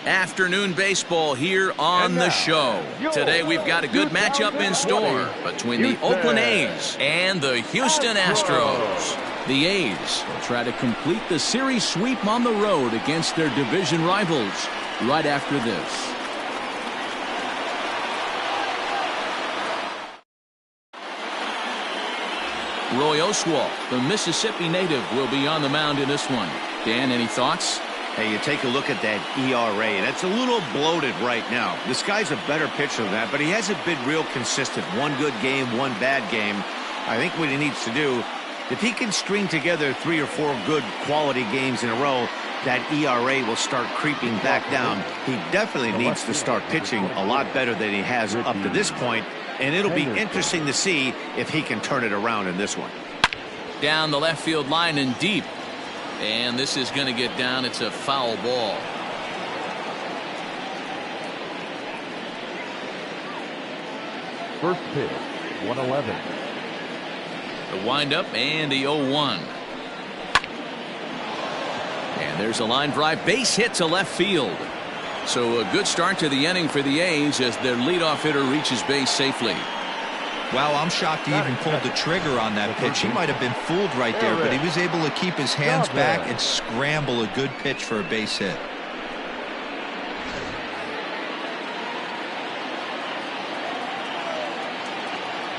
Afternoon baseball here on the show. Today we've got a good matchup in store between the Oakland A's and the Houston Astros. The A's will try to complete the series sweep on the road against their division rivals right after this. Roy Oswalt, the Mississippi native, will be on the mound in this one. Dan, any thoughts? Hey, you take a look at that ERA, and it's a little bloated right now. This guy's a better pitcher than that, but he hasn't been real consistent. One good game, one bad game. I think what he needs to do, if he can string together 3 or 4 good quality games in a row, that ERA will start creeping back down. He definitely needs to start pitching a lot better than he has up to this point, and it'll be interesting to see if he can turn it around in this one. Down the left field line and deep. And this is going to get down. It's a foul ball. First pitch, 111. The windup and the 0-1. And there's a line drive, base hit to left field. So a good start to the inning for the A's as their leadoff hitter reaches base safely. Wow, I'm shocked he even pulled the trigger on that pitch. He might have been fooled right there, but he was able to keep his hands back and scramble a good pitch for a base hit.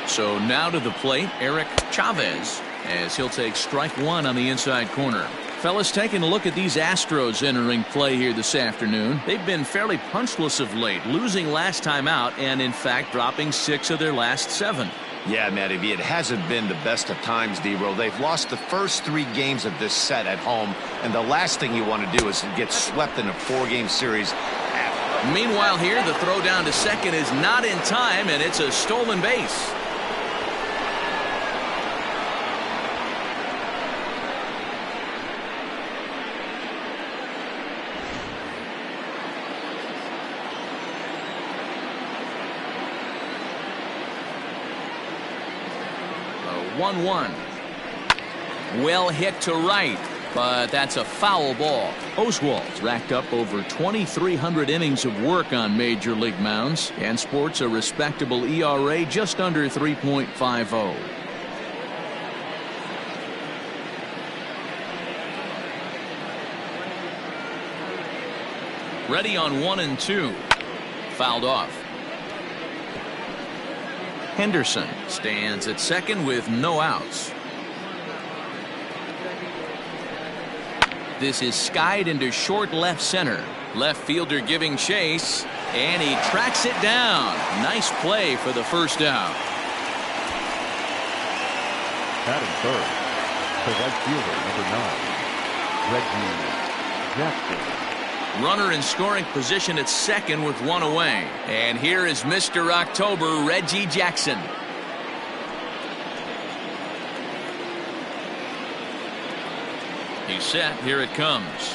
So now to the plate, Eric Chavez, as he'll take strike one on the inside corner. Fellas, taking a look at these Astros entering play here this afternoon. They've been fairly punchless of late, losing last time out and in fact dropping 6 of their last 7. Yeah, Matty V, it hasn't been the best of times, D-Roll. They've lost the first 3 games of this set at home, and the last thing you want to do is get swept in a 4-game series. Meanwhile here, the throw down to second is not in time, and it's a stolen base. A 1-1. Well hit to right, but that's a foul ball. Oswalt racked up over 2,300 innings of work on major league mounds and sports a respectable ERA just under 3.50. Ready on 1 and 2. Fouled off. Henderson stands at second with no outs. This is skied into short left center. Left fielder giving chase, and he tracks it down. Nice play for the first out. Batting third, the right fielder, number 9, Reggie Jackson. Runner in scoring position at second with 1 away. And here is Mr. October, Reggie Jackson. He's set. Here it comes.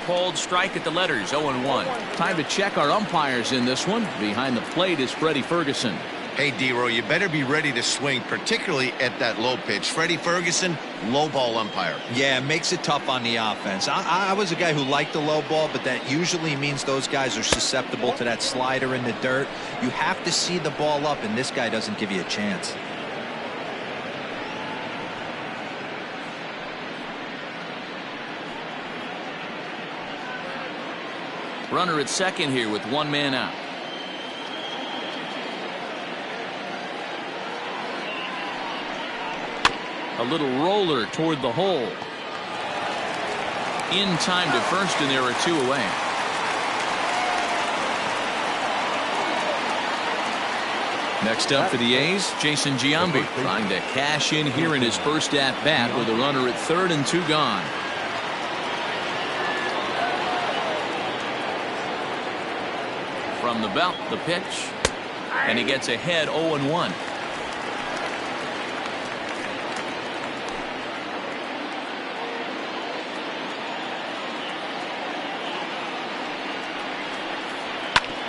Called strike at the letters, 0-1. Time to check our umpires in this one. Behind the plate is Freddie Ferguson. Hey, D-Roll, you better be ready to swing, particularly at that low pitch. Freddie Ferguson, low ball umpire. Yeah, it makes it tough on the offense. I was a guy who liked the low ball, but that usually means those guys are susceptible to that slider in the dirt. You have to see the ball up, and this guy doesn't give you a chance. Runner at second here with 1 man out. A little roller toward the hole. In time to first, and there are 2 away. Next up for the A's, Jason Giambi trying to cash in here in his first at-bat with a runner at third and 2 gone. From the belt, the pitch, and he gets ahead 0-1.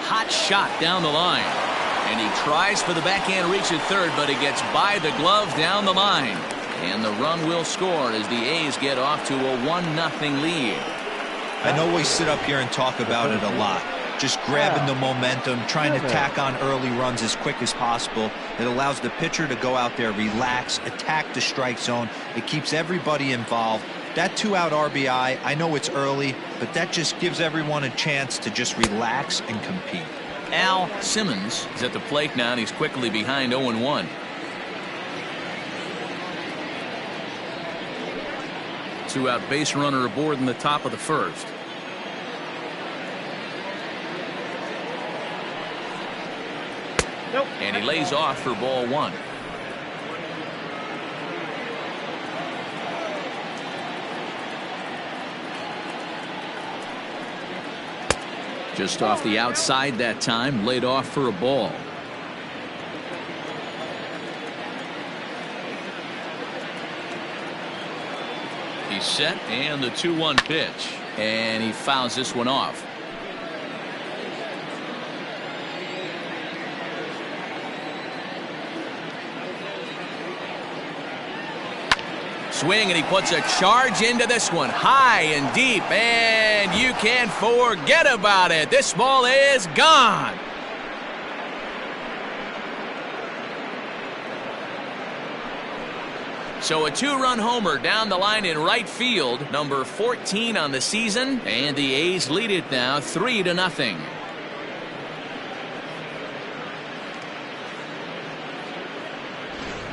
Hot shot down the line, and he tries for the backhand reach at third, but it gets by the glove down the line, and the run will score as the A's get off to a 1-0 lead. I know we sit up here and talk about it a lot. Just grabbing the momentum, trying to tack on early runs as quick as possible. It allows the pitcher to go out there, relax, attack the strike zone. It keeps everybody involved. That 2-out RBI, I know it's early, but that just gives everyone a chance to just relax and compete. Al Simmons is at the plate now, and he's quickly behind 0-1. 2-out base runner aboard in the top of the first. And he lays off for ball 1. Just off the outside that time, laid off for a ball. He's set, and the 2-1 pitch, and he fouls this one off. Swing, and he puts a charge into this one, high and deep, and you can't forget about it. This ball is gone. So a 2-run homer down the line in right field, number 14 on the season, and the A's lead it now 3-0.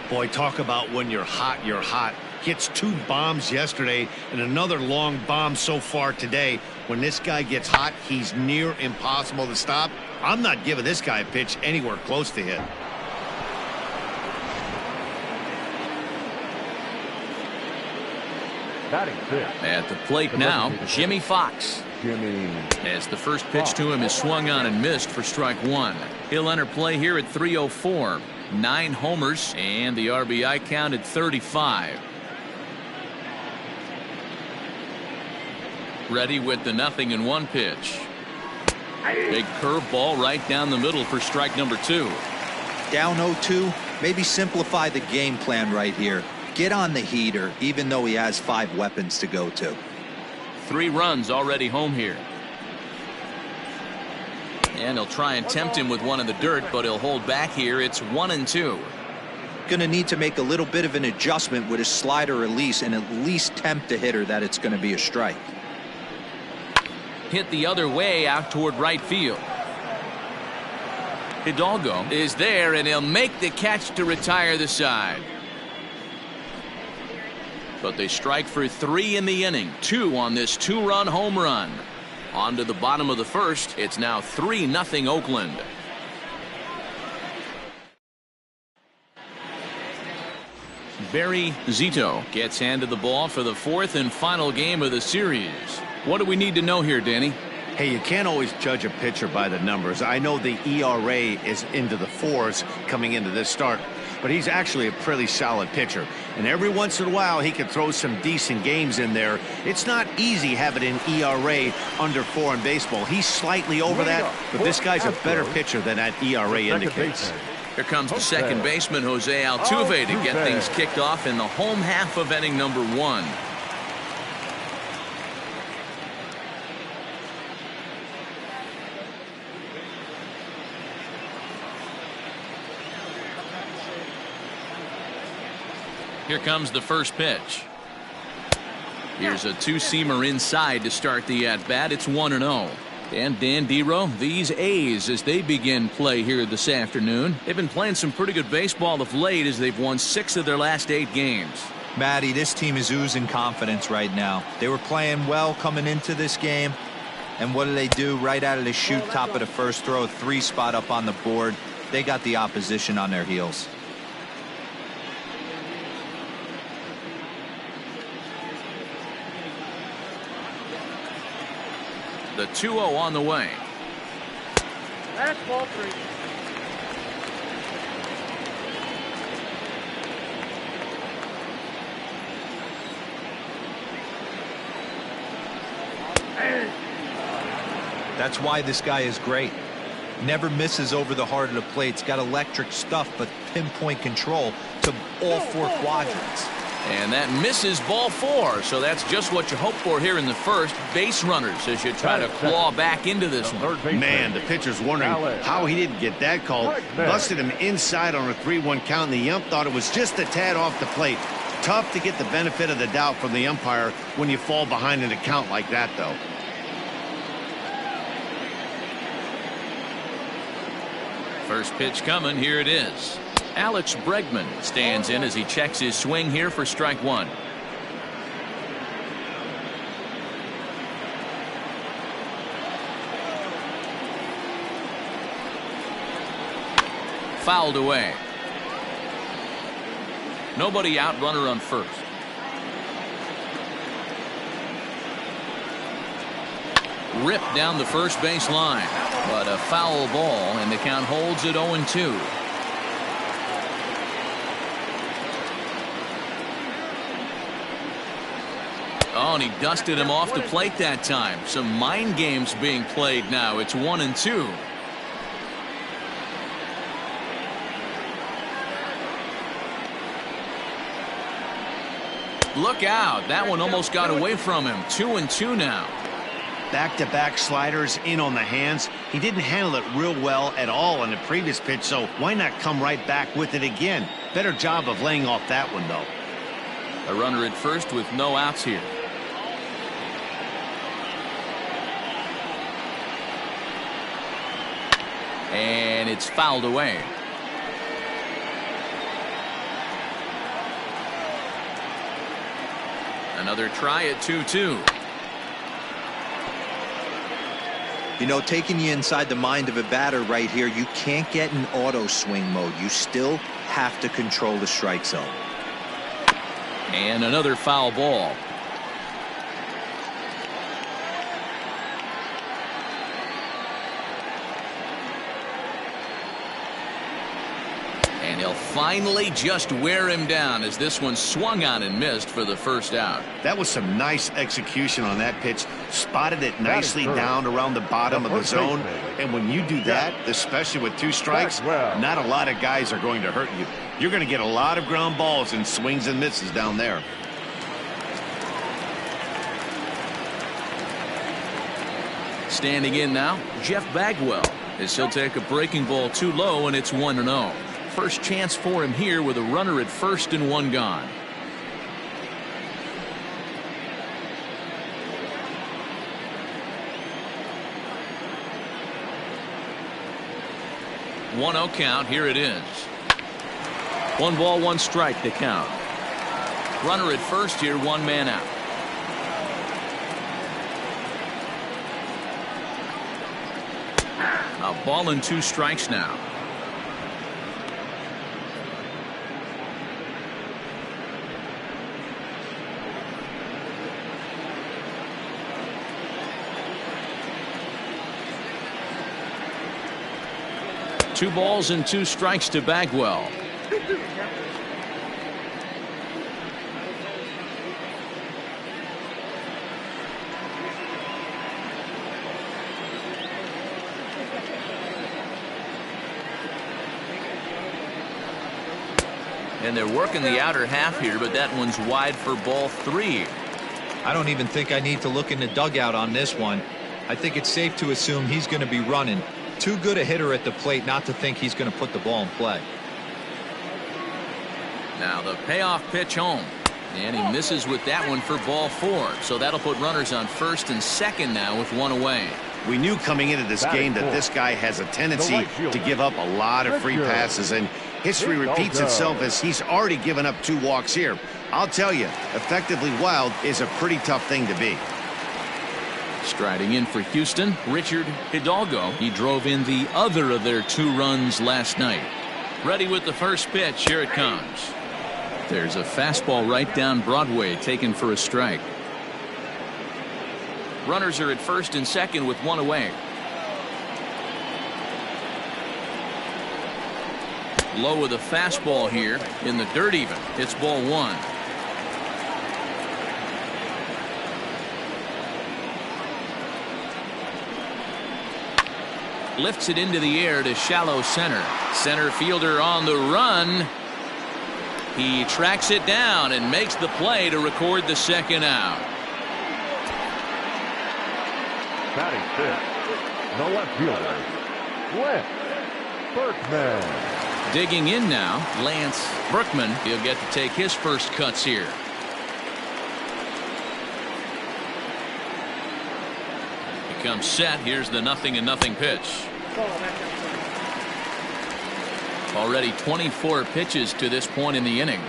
Boy, talk about when you're hot, you're hot. Gets 2 bombs yesterday and another long bomb so far today. When this guy gets hot, he's near impossible to stop. I'm not giving this guy a pitch anywhere close to hit. At the plate now, Jimmy Fox. As the first pitch to him is swung on and missed for strike 1. He'll enter play here at 3:04. 9 homers, and the RBI count at 35. Ready with the 0-1 pitch. Big curveball right down the middle for strike number 2. Down 0-2, maybe simplify the game plan right here. Get on the heater, even though he has 5 weapons to go to. 3 runs already home here. And he'll try and tempt him with one in the dirt, but he'll hold back here. It's 1-2. Going to need to make a little bit of an adjustment with his slider release and at least tempt the hitter that it's going to be a strike. Hit the other way out toward right field. Hidalgo is there, and he'll make the catch to retire the side. But they strike for 3 in the inning. 2 on this 2-run home run. On to the bottom of the first. It's now 3-0 Oakland. Barry Zito gets handed the ball for the 4th and final game of the series. What do we need to know here, Danny? Hey, you can't always judge a pitcher by the numbers. I know the ERA is into the 4s coming into this start, but he's actually a pretty solid pitcher. And every once in a while, he can throw some decent games in there. It's not easy having an ERA under 4 in baseball. He's slightly over that, but this guy's a better pitcher than that ERA indicates. Here comes the second baseman, Jose Altuve, to get things kicked off in the home half of inning number 1. Here comes the first pitch. Here's a 2-seamer inside to start the at-bat. It's 1-0. And Dan Dero, these A's, as they begin play here this afternoon, they've been playing some pretty good baseball of late as they've won 6 of their last 8 games. Matty, this team is oozing confidence right now. They were playing well coming into this game. And what do? Right out of the chute, top of the first, throw a 3 spot up on the board. They got the opposition on their heels. The 2-0 on the way. That's ball 3. That's why this guy is great. Never misses over the heart of the plate. He's got electric stuff, but pinpoint control to all 4 quadrants. And that misses ball 4. So that's just what you hope for here in the first. Base runners as you try to claw back into this one. Man, the pitcher's wondering how he didn't get that call. Busted him inside on a 3-1 count, and the ump thought it was just a tad off the plate. Tough to get the benefit of the doubt from the umpire when you fall behind in a count like that, though. First pitch coming. Here it is. Alex Bregman stands in as he checks his swing here for strike 1. Fouled away. Nobody out, runner on first. Ripped down the first base line, but a foul ball, and the count holds at 0-2. Oh, and he dusted him off the plate that time. Some mind games being played now. It's 1-2. Look out. That one almost got away from him. 2-2 now. Back-to-back sliders in on the hands. He didn't handle it real well at all on the previous pitch, so why not come right back with it again? Better job of laying off that one, though. A runner at first with no outs here. And it's fouled away. Another try at 2-2. You know, taking you inside the mind of a batter right here, you can't get in auto swing mode. You still have to control the strike zone. And another foul ball. And he'll finally just wear him down as this one swung on and missed for the first out. That was some nice execution on that pitch. Spotted it nicely down around the bottom of the zone. And when you do that, especially with 2 strikes, not a lot of guys are going to hurt you. You're going to get a lot of ground balls and swings and misses down there. Standing in now, Jeff Bagwell, as he'll take a breaking ball too low, and it's 1-0. First chance for him here with a runner at first and 1 gone. One 0 count. Here it is. 1 ball, 1 strike to count. Runner at first here, 1 man out. A ball and 2 strikes now. Two balls and 2 strikes to Bagwell. And they're working the outer half here, but that one's wide for ball 3. I don't even think I need to look in the dugout on this one. I think it's safe to assume he's going to be running. Too good a hitter at the plate not to think he's going to put the ball in play. Now the payoff pitch home. And he misses with that one for ball 4. So that'll put runners on first and second now with 1 away. We knew coming into this game that this guy has a tendency to give up a lot of free passes, and history repeats itself as he's already given up 2 walks here. I'll tell you, effectively wild is a pretty tough thing to be. Striding in for Houston, Richard Hidalgo. He drove in the other of their 2 runs last night. Ready with the first pitch. Here it comes. There's a fastball right down Broadway, taken for a strike. Runners are at first and second with 1 away. Low with a fastball here in the dirt even. It's ball 1. Lifts it into the air to shallow center. Center fielder on the run. He tracks it down and makes the play to record the second out. Batting fifth, the left fielder, Lance Berkman. Digging in now, Lance Berkman. He'll get to take his first cuts here. He comes set. Here's the 0-0 pitch. Already 24 pitches to this point in the inning.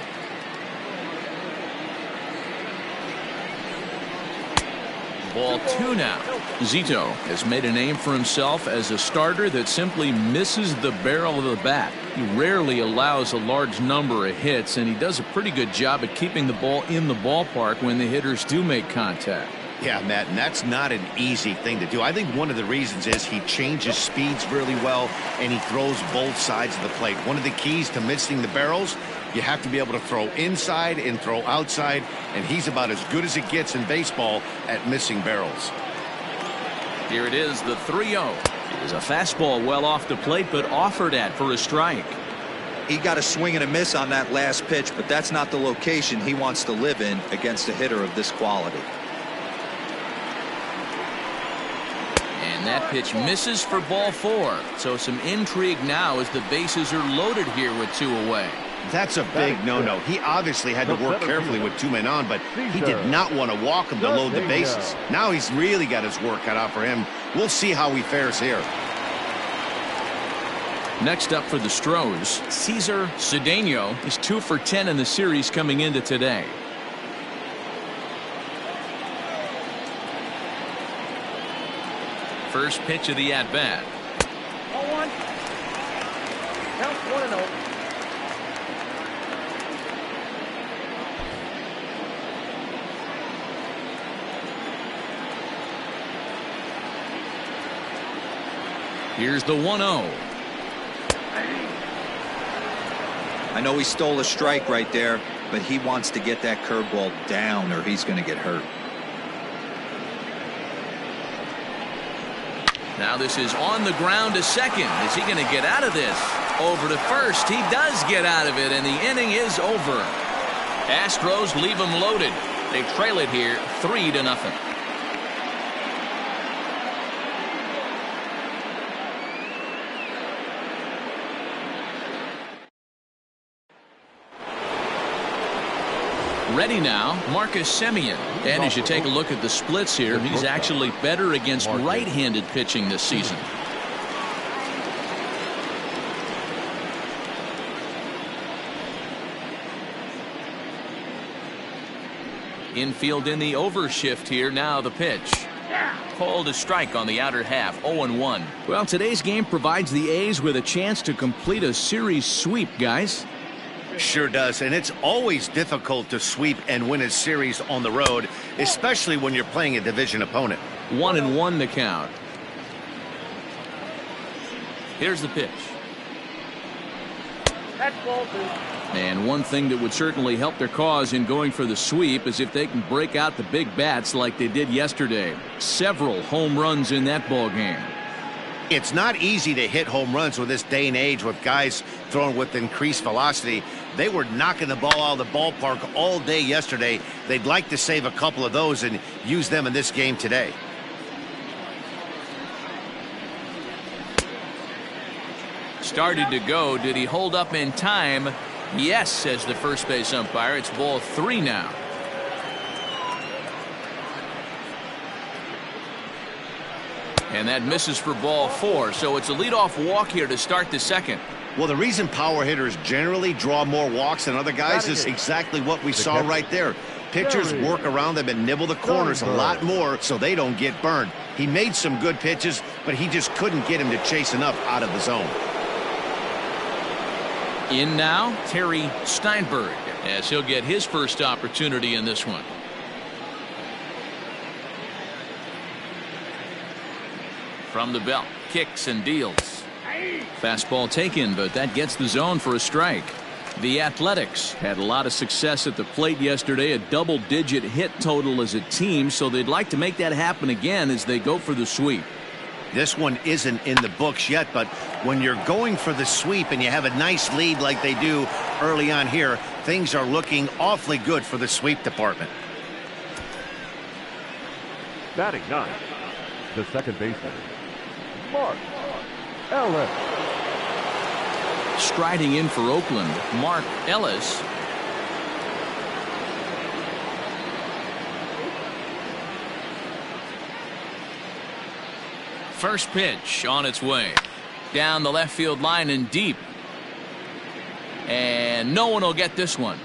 Ball 2 now. Zito has made a name for himself as a starter that simply misses the barrel of the bat. He rarely allows a large number of hits, and he does a pretty good job at keeping the ball in the ballpark when the hitters do make contact. Yeah, Matt, and that's not an easy thing to do. I think one of the reasons is he changes speeds really well, and he throws both sides of the plate. One of the keys to missing the barrels, you have to be able to throw inside and throw outside, and he's about as good as it gets in baseball at missing barrels. Here it is, the 3-0. It is a fastball well off the plate, but offered at for a strike. He got a swing and a miss on that last pitch, but that's not the location he wants to live in against a hitter of this quality. And that pitch misses for ball 4. So some intrigue now as the bases are loaded here with 2 away. That's a big no-no. He obviously had to work carefully with 2 men on, but he did not want to walk him to load the bases. Now he's really got his work cut out for him. We'll see how he fares here. Next up for the Astros, Cesar Cedeno is 2 for 10 in the series coming into today. First pitch of the at-bat. 0-1. Count 1-0. Here's the 1-0. I know he stole a strike right there, but he wants to get that curveball down or he's going to get hurt. Now this is on the ground to second. Is he going to get out of this? Over to first. He does get out of it, and the inning is over. Astros leave him loaded. They trail it here 3-0. Ready now, Marcus Semien. And as you take a look at the splits here, he's actually better against right-handed pitching this season. Infield in the overshift here. Now the pitch. Called a strike on the outer half. 0-1. Well, today's game provides the A's with a chance to complete a series sweep, guys. Sure does, and it's always difficult to sweep and win a series on the road, especially when you're playing a division opponent. 1-1 the count. Here's the pitch. That's ball 2. And one thing that would certainly help their cause in going for the sweep is if they can break out the big bats like they did yesterday. Several home runs in that ball game. It's not easy to hit home runs with this day and age with guys throwing with increased velocity. They were knocking the ball out of the ballpark all day yesterday. They'd like to save a couple of those and use them in this game today. Started to go. Did he hold up in time? Yes, says the first base umpire. It's ball 3 now. And that misses for ball 4. So it's a leadoff walk here to start the second. Well, the reason power hitters generally draw more walks than other guys is exactly what we saw right there. Pitchers work around them and nibble the corners a lot more so they don't get burned. He made some good pitches, but he just couldn't get him to chase enough out of the zone. In now, Terry Steinberg, as he'll get his first opportunity in this one. From the belt, kicks and deals. Fastball taken, but that gets the zone for a strike. The Athletics had a lot of success at the plate yesterday, a double-digit hit total as a team, so they'd like to make that happen again as they go for the sweep. This one isn't in the books yet, but when you're going for the sweep and you have a nice lead like they do, early on here, things are looking awfully good for the sweep department. Batting ninth, the second baseman, Mark Ellis. Striding in for Oakland, Mark Ellis. First pitch on its way. Down the left field line and deep. And no one will get this one.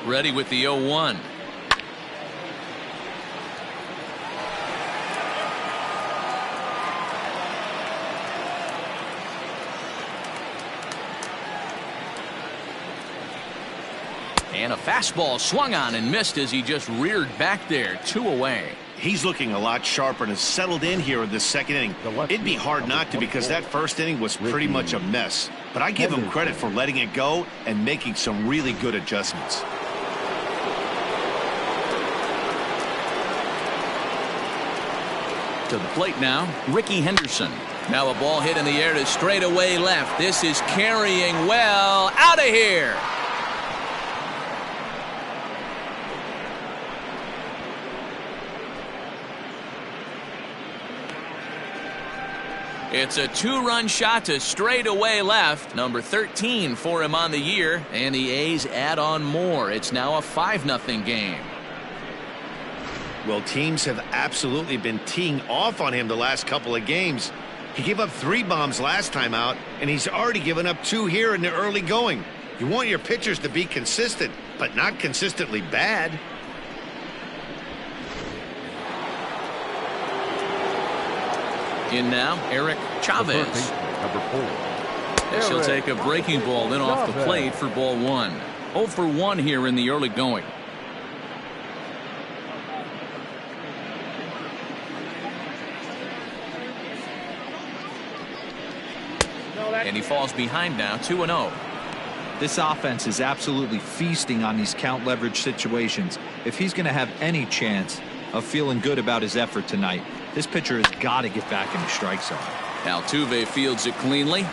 Ready with the 0-1. And a fastball swung on and missed as he just reared back there. 2 away. He's looking a lot sharper and has settled in here in this second inning. It'd be hard not to, because that first inning was pretty much a mess. But I give him credit for letting it go and making some really good adjustments. To the plate now, Ricky Henderson. Now a ball hit in the air to straightaway left. This is carrying well. Out of here. It's a 2-run shot to straightaway left. Number 13 for him on the year. And the A's add on more. It's now a 5-0 game. Well, teams have absolutely been teeing off on him the last couple of games. He gave up 3 bombs last time out, and he's already given up 2 here in the early going. You want your pitchers to be consistent, but not consistently bad. In now, Eric Chavez. Number 4. This will take a breaking ball in off the plate for ball 1. 0 for 1 here in the early going. And he falls behind now, 2-0. This offense is absolutely feasting on these count leverage situations. If he's going to have any chance of feeling good about his effort tonight, this pitcher has got to get back in the strike zone. Altuve fields it cleanly.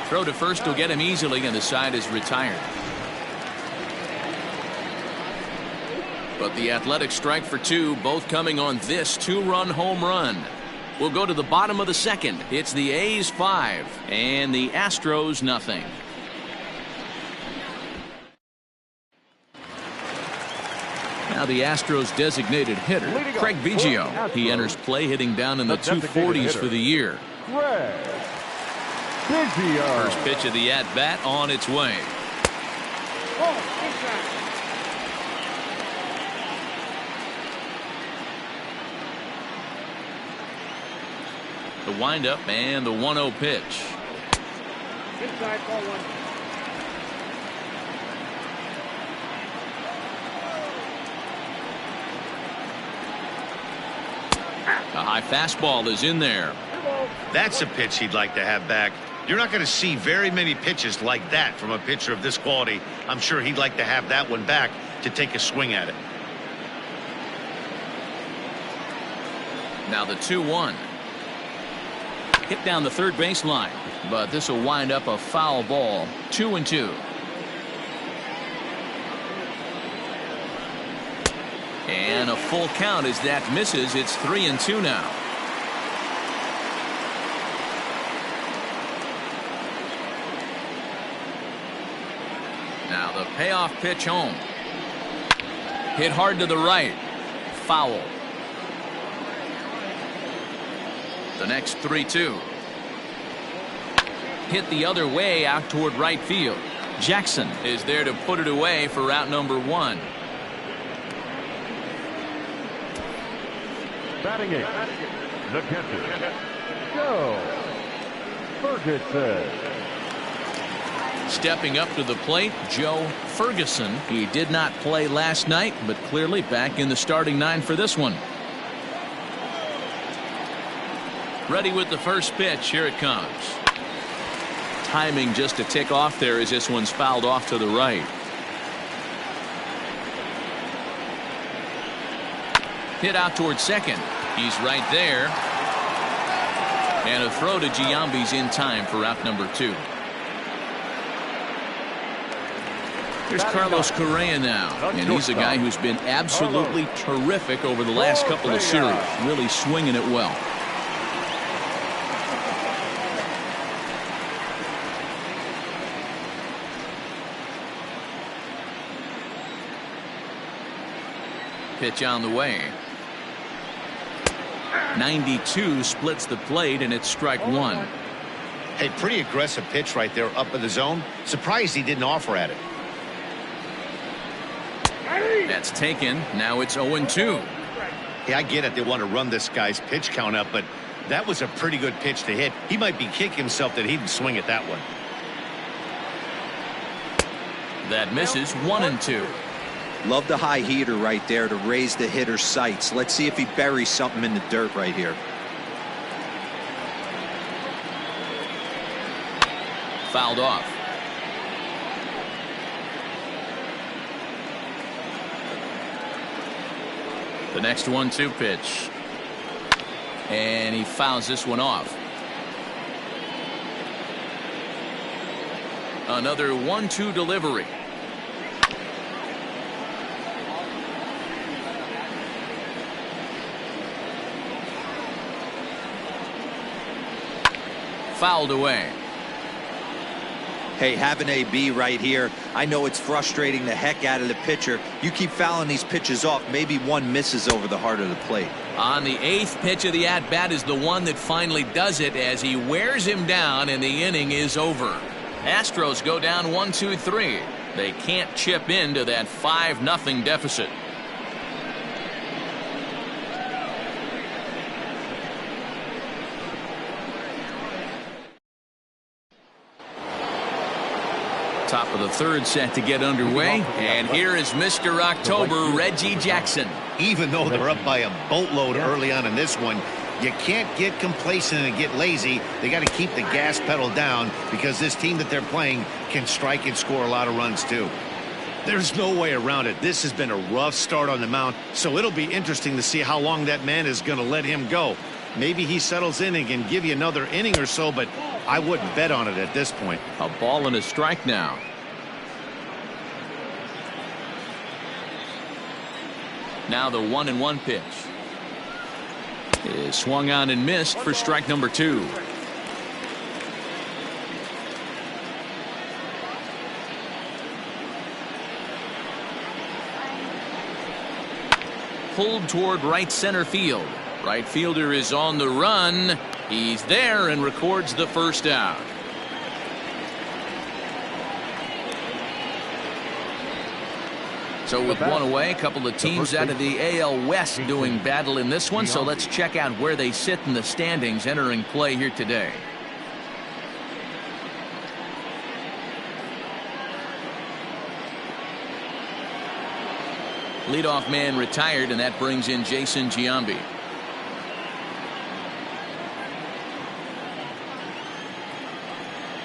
Throw to first will get him easily, and the side is retired. But the Athletics strike for 2, both coming on this 2-run home run. We'll go to the bottom of the second. It's the A's 5 and the Astros nothing. Now the Astros designated hitter, Craig Biggio. He enters play hitting down in the 240s for the year. Craig Biggio. First pitch of the at-bat on its way. The windup and the 1-0 pitch. Inside, ball 1. A high fastball is in there. That's a pitch he'd like to have back. You're not going to see very many pitches like that from a pitcher of this quality. I'm sure he'd like to have that one back to take a swing at it. Now the 2-1. Hit down the third baseline, but this will wind up a foul ball. 2-2. And a full count as that misses. It's 3-2 now. Now the payoff pitch home. Hit hard to the right. Foul. The next 3-2. Hit the other way out toward right field. Jackson is there to put it away for out number 1. Batting 8th, the catcher, Joe Ferguson. Stepping up to the plate, Joe Ferguson. He did not play last night, but clearly back in the starting 9 for this one. Ready with the first pitch. Here it comes. Timing just a tick off there as this one's fouled off to the right. Hit out toward second. He's right there. And a throw to Giambi's in time for out number 2. Here's Carlos Correa now, and he's a guy who's been absolutely terrific over the last couple of series, really swinging it well. Pitch on the way. 92 splits the plate, and it's strike 1. Hey, pretty aggressive pitch right there up in the zone. Surprised he didn't offer at it. That's taken. Now it's 0-2. Yeah, I get it. They want to run this guy's pitch count up, but that was a pretty good pitch to hit. He might be kicking himself that he didn't swing at that one. That misses. 1-2. Love the high heater right there to raise the hitter's sights. Let's see if he buries something in the dirt right here. Fouled off. The next 1-2 pitch. And he fouls this one off. Another 1-2 delivery. Fouled away. Hey, have an AB right here. I know it's frustrating the heck out of the pitcher. You keep fouling these pitches off, maybe one misses over the heart of the plate. On the 8th pitch of the at-bat is the one that finally does it as he wears him down, and the inning is over. Astros go down 1-2-3. They can't chip into that 5-0 deficit. Top of the 3rd set to get underway, and here is Mr. October, Reggie Jackson. Even though they're up by a boatload early on in this one, you can't get complacent and get lazy. They got to keep the gas pedal down because this team that they're playing can strike and score a lot of runs too. There's no way around it. This has been a rough start on the mound, so it'll be interesting to see how long that man is going to let him go. Maybe he settles in and can give you another inning or so, but I wouldn't bet on it at this point. A ball and a strike now. Now the 1-1 pitch is swung on and missed for strike number 2. Pulled toward right center field. Right fielder is on the run. He's there and records the first out. So with one away, a couple of teams out of the AL West doing battle in this one. So let's check out where they sit in the standings entering play here today. Leadoff man retired, and that brings in Jason Giambi.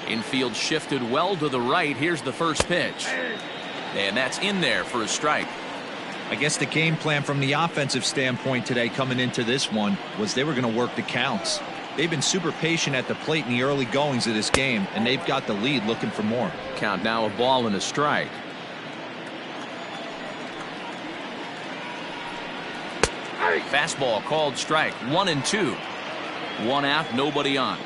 Infield shifted well to the right. Here's the first pitch. And that's in there for a strike. I guess the game plan from the offensive standpoint today coming into this one was they were going to work the counts. They've been super patient at the plate in the early goings of this game, and they've got the lead looking for more. Count now, a ball and a strike. Fastball called strike. 1-2. 1 out, nobody on.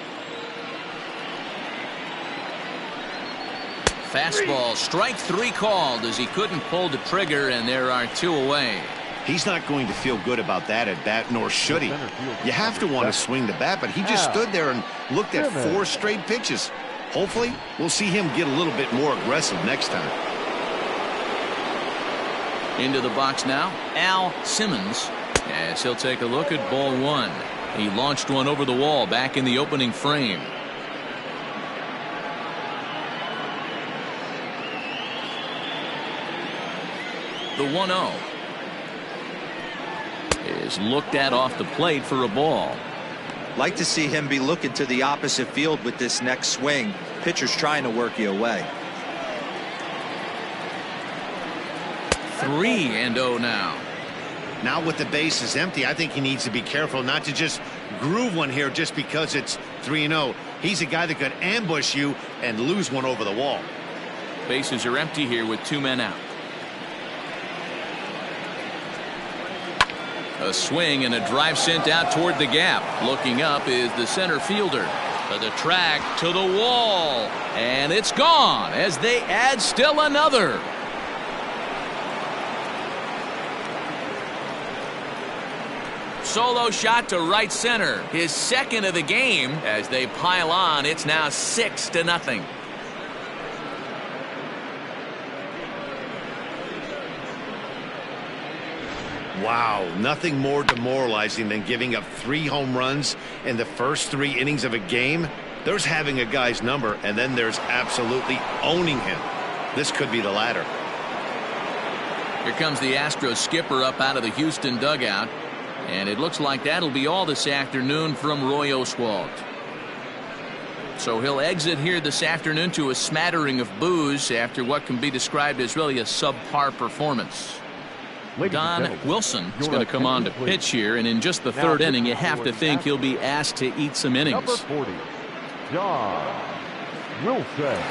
Fastball, strike 3 called as he couldn't pull the trigger, and there are 2 away. He's not going to feel good about that at bat, nor should he. You have to want to swing the bat, but he just stood there and looked at 4 straight pitches. Hopefully, we'll see him get a little bit more aggressive next time. Into the box now, Al Simmons, as he'll take a look at ball 1. He launched one over the wall back in the opening frame. The 1-0 is looked at off the plate for a ball. Like to see him be looking to the opposite field with this next swing. Pitcher's trying to work you away. 3-0 now. Now with the bases empty, I think he needs to be careful not to just groove one here just because it's 3-0. He's a guy that could ambush you and lose one over the wall. Bases are empty here with 2 men out. A swing and a drive sent out toward the gap. Looking up is the center fielder. To the track, to the wall, and it's gone as they add still another. Solo shot to right center, his second of the game. As they pile on, it's now 6-0. Wow, nothing more demoralizing than giving up 3 home runs in the first 3 innings of a game. There's having a guy's number, and then there's absolutely owning him. This could be the latter. Here comes the Astros skipper up out of the Houston dugout, and it looks like that'll be all this afternoon from Roy Oswalt. So he'll exit here this afternoon to a smattering of boos after what can be described as really a subpar performance. Don Wilson is going to come on to pitch here, and in just the 3rd inning, you have to think he'll be asked to eat some innings. Number 40, Don Wilson.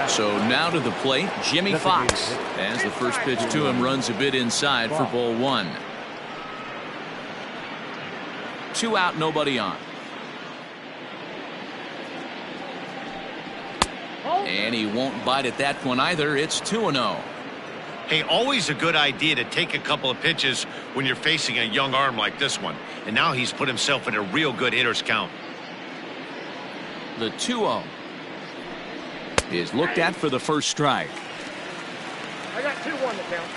So now to the plate, Jimmy Fox, as the first pitch to him runs a bit inside for ball 1. 2 out, nobody on. And he won't bite at that one either. It's 2-0. Hey, always a good idea to take a couple of pitches when you're facing a young arm like this one. And now he's put himself in a real good hitter's count. The 2-0 is looked at for the first strike. I got 2-1 to count.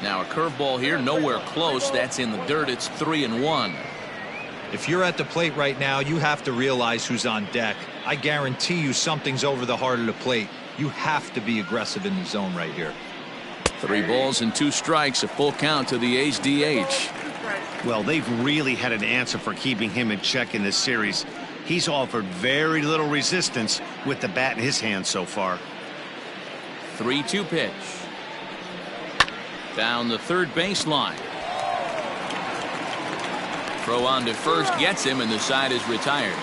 Now a curveball here, nowhere close. That's in the dirt. It's 3-1. If you're at the plate right now, you have to realize who's on deck. I guarantee you something's over the heart of the plate. You have to be aggressive in the zone right here. 3 balls and 2 strikes, a full count to the A's DH. Well, they've really had an answer for keeping him in check in this series. He's offered very little resistance with the bat in his hand so far. 3-2 pitch. Down the third baseline. Throw on to first gets him, and the side is retired.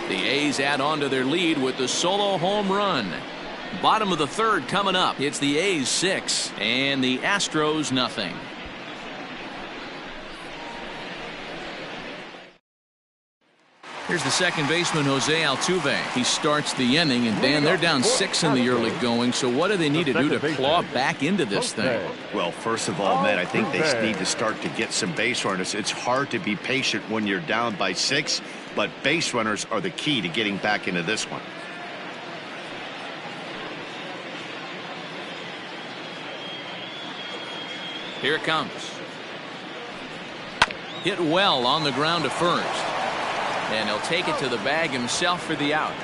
The A's add on to their lead with the solo home run. Bottom of the 3rd coming up. It's the A's 6 and the Astros nothing. Here's the second baseman, Jose Altuve. He starts the inning, and Dan, they're down 6 in the early going. So what do they need to do to claw back into this thing? Well, first of all, Matt, I think they need to start to get some base runners. It's hard to be patient when you're down by 6, but base runners are the key to getting back into this one. Here it comes. Hit well on the ground to first. And he'll take it to the bag himself for the out.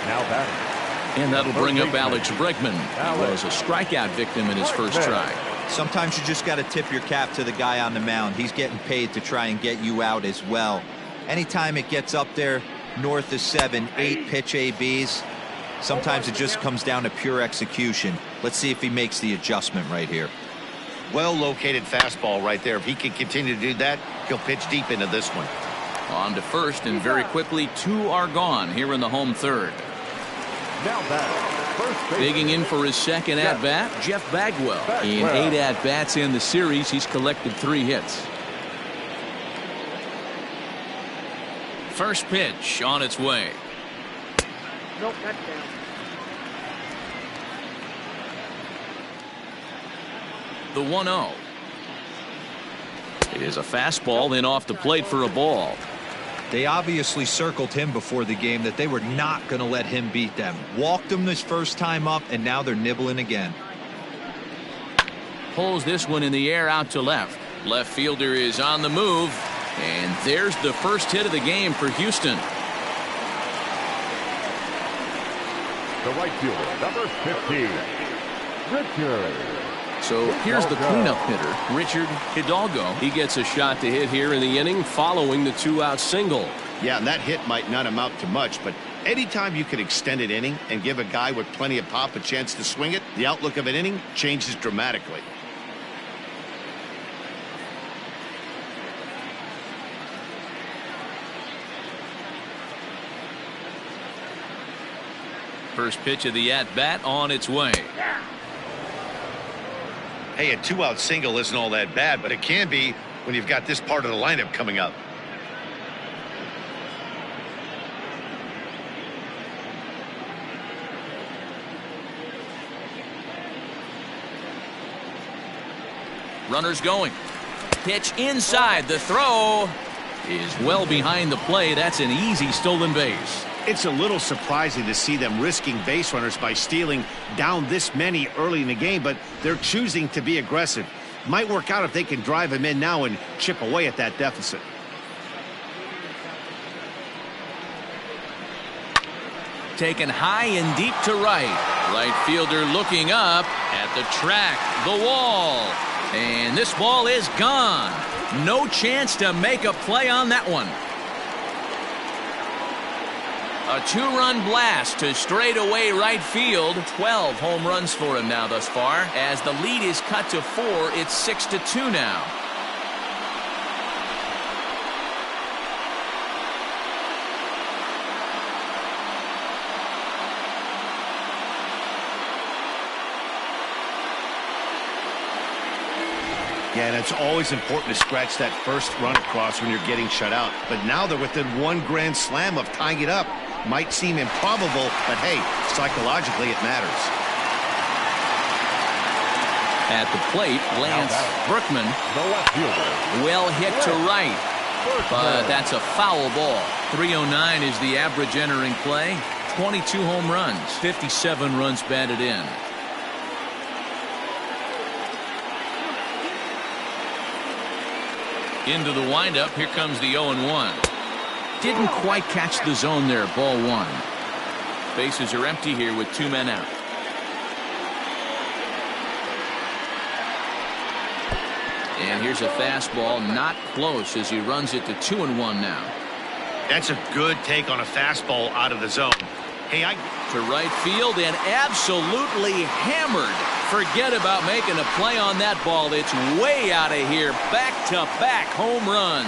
Now batting. And that'll bring up Alex Bregman. He was a strikeout victim in his first try. Sometimes you just got to tip your cap to the guy on the mound. He's getting paid to try and get you out as well. Anytime it gets up there north of 7, 8 pitch ABs, sometimes it just comes down to pure execution. Let's see if he makes the adjustment right here. Well located fastball right there. If he can continue to do that, he'll pitch deep into this one. On to first, and very quickly 2 are gone here in the home 3rd. Now batting. Digging in for his second at-bat, Jeff Bagwell. In 8 at-bats in the series, he's collected 3 hits. First pitch on its way. Nope, that's down. The 1-0. It is a fastball, then off the plate for a ball. They obviously circled him before the game that they were not going to let him beat them. Walked him this first time up, and now they're nibbling again. Pulls this one in the air out to left. Left fielder is on the move. And there's the first hit of the game for Houston. The right fielder, number 15, Richard. So here's the cleanup hitter, Richard Hidalgo. He gets a shot to hit here in the inning following the 2-out single. Yeah, and that hit might not amount to much, but anytime you can extend an inning and give a guy with plenty of pop a chance to swing it, the outlook of an inning changes dramatically. First pitch of the at-bat on its way. Hey, a 2-out single isn't all that bad, but it can be when you've got this part of the lineup coming up. Runners going. Pitch inside. The throw is well behind the play. That's an easy stolen base. It's a little surprising to see them risking base runners by stealing down this many early in the game, but they're choosing to be aggressive. Might work out if they can drive him in now and chip away at that deficit. Taken high and deep to right. Right fielder looking up at the track, the wall. And this ball is gone. No chance to make a play on that one. A 2-run blast to straightaway right field. 12 home runs for him now thus far. As the lead is cut to 4, it's 6-2 now. Yeah, and it's always important to scratch that first run across when you're getting shut out. But now they're within 1 grand slam of tying it up. Might seem improbable, but hey, psychologically it matters. At the plate, Lance Berkman. The left fielder. Well hit to right. But that's a foul ball. 309 is the average entering play. 22 home runs, 57 runs batted in. Into the windup. Here comes the 0-1. Didn't quite catch the zone there. Ball 1. Bases are empty here with 2 men out. And here's a fastball, not close, as he runs it to 2-1 now. That's a good take on a fastball out of the zone. Hey, to right field and absolutely hammered. Forget about making a play on that ball. It's way out of here. Back-to-back home runs.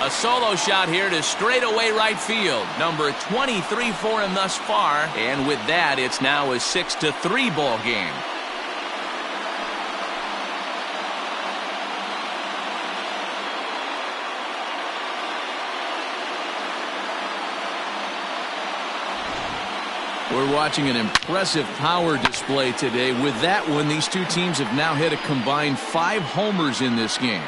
A solo shot here to straightaway right field. Number 23 for him thus far. And with that, it's now a 6-3 ball game. We're watching an impressive power display today. With that one, these two teams have now hit a combined 5 homers in this game.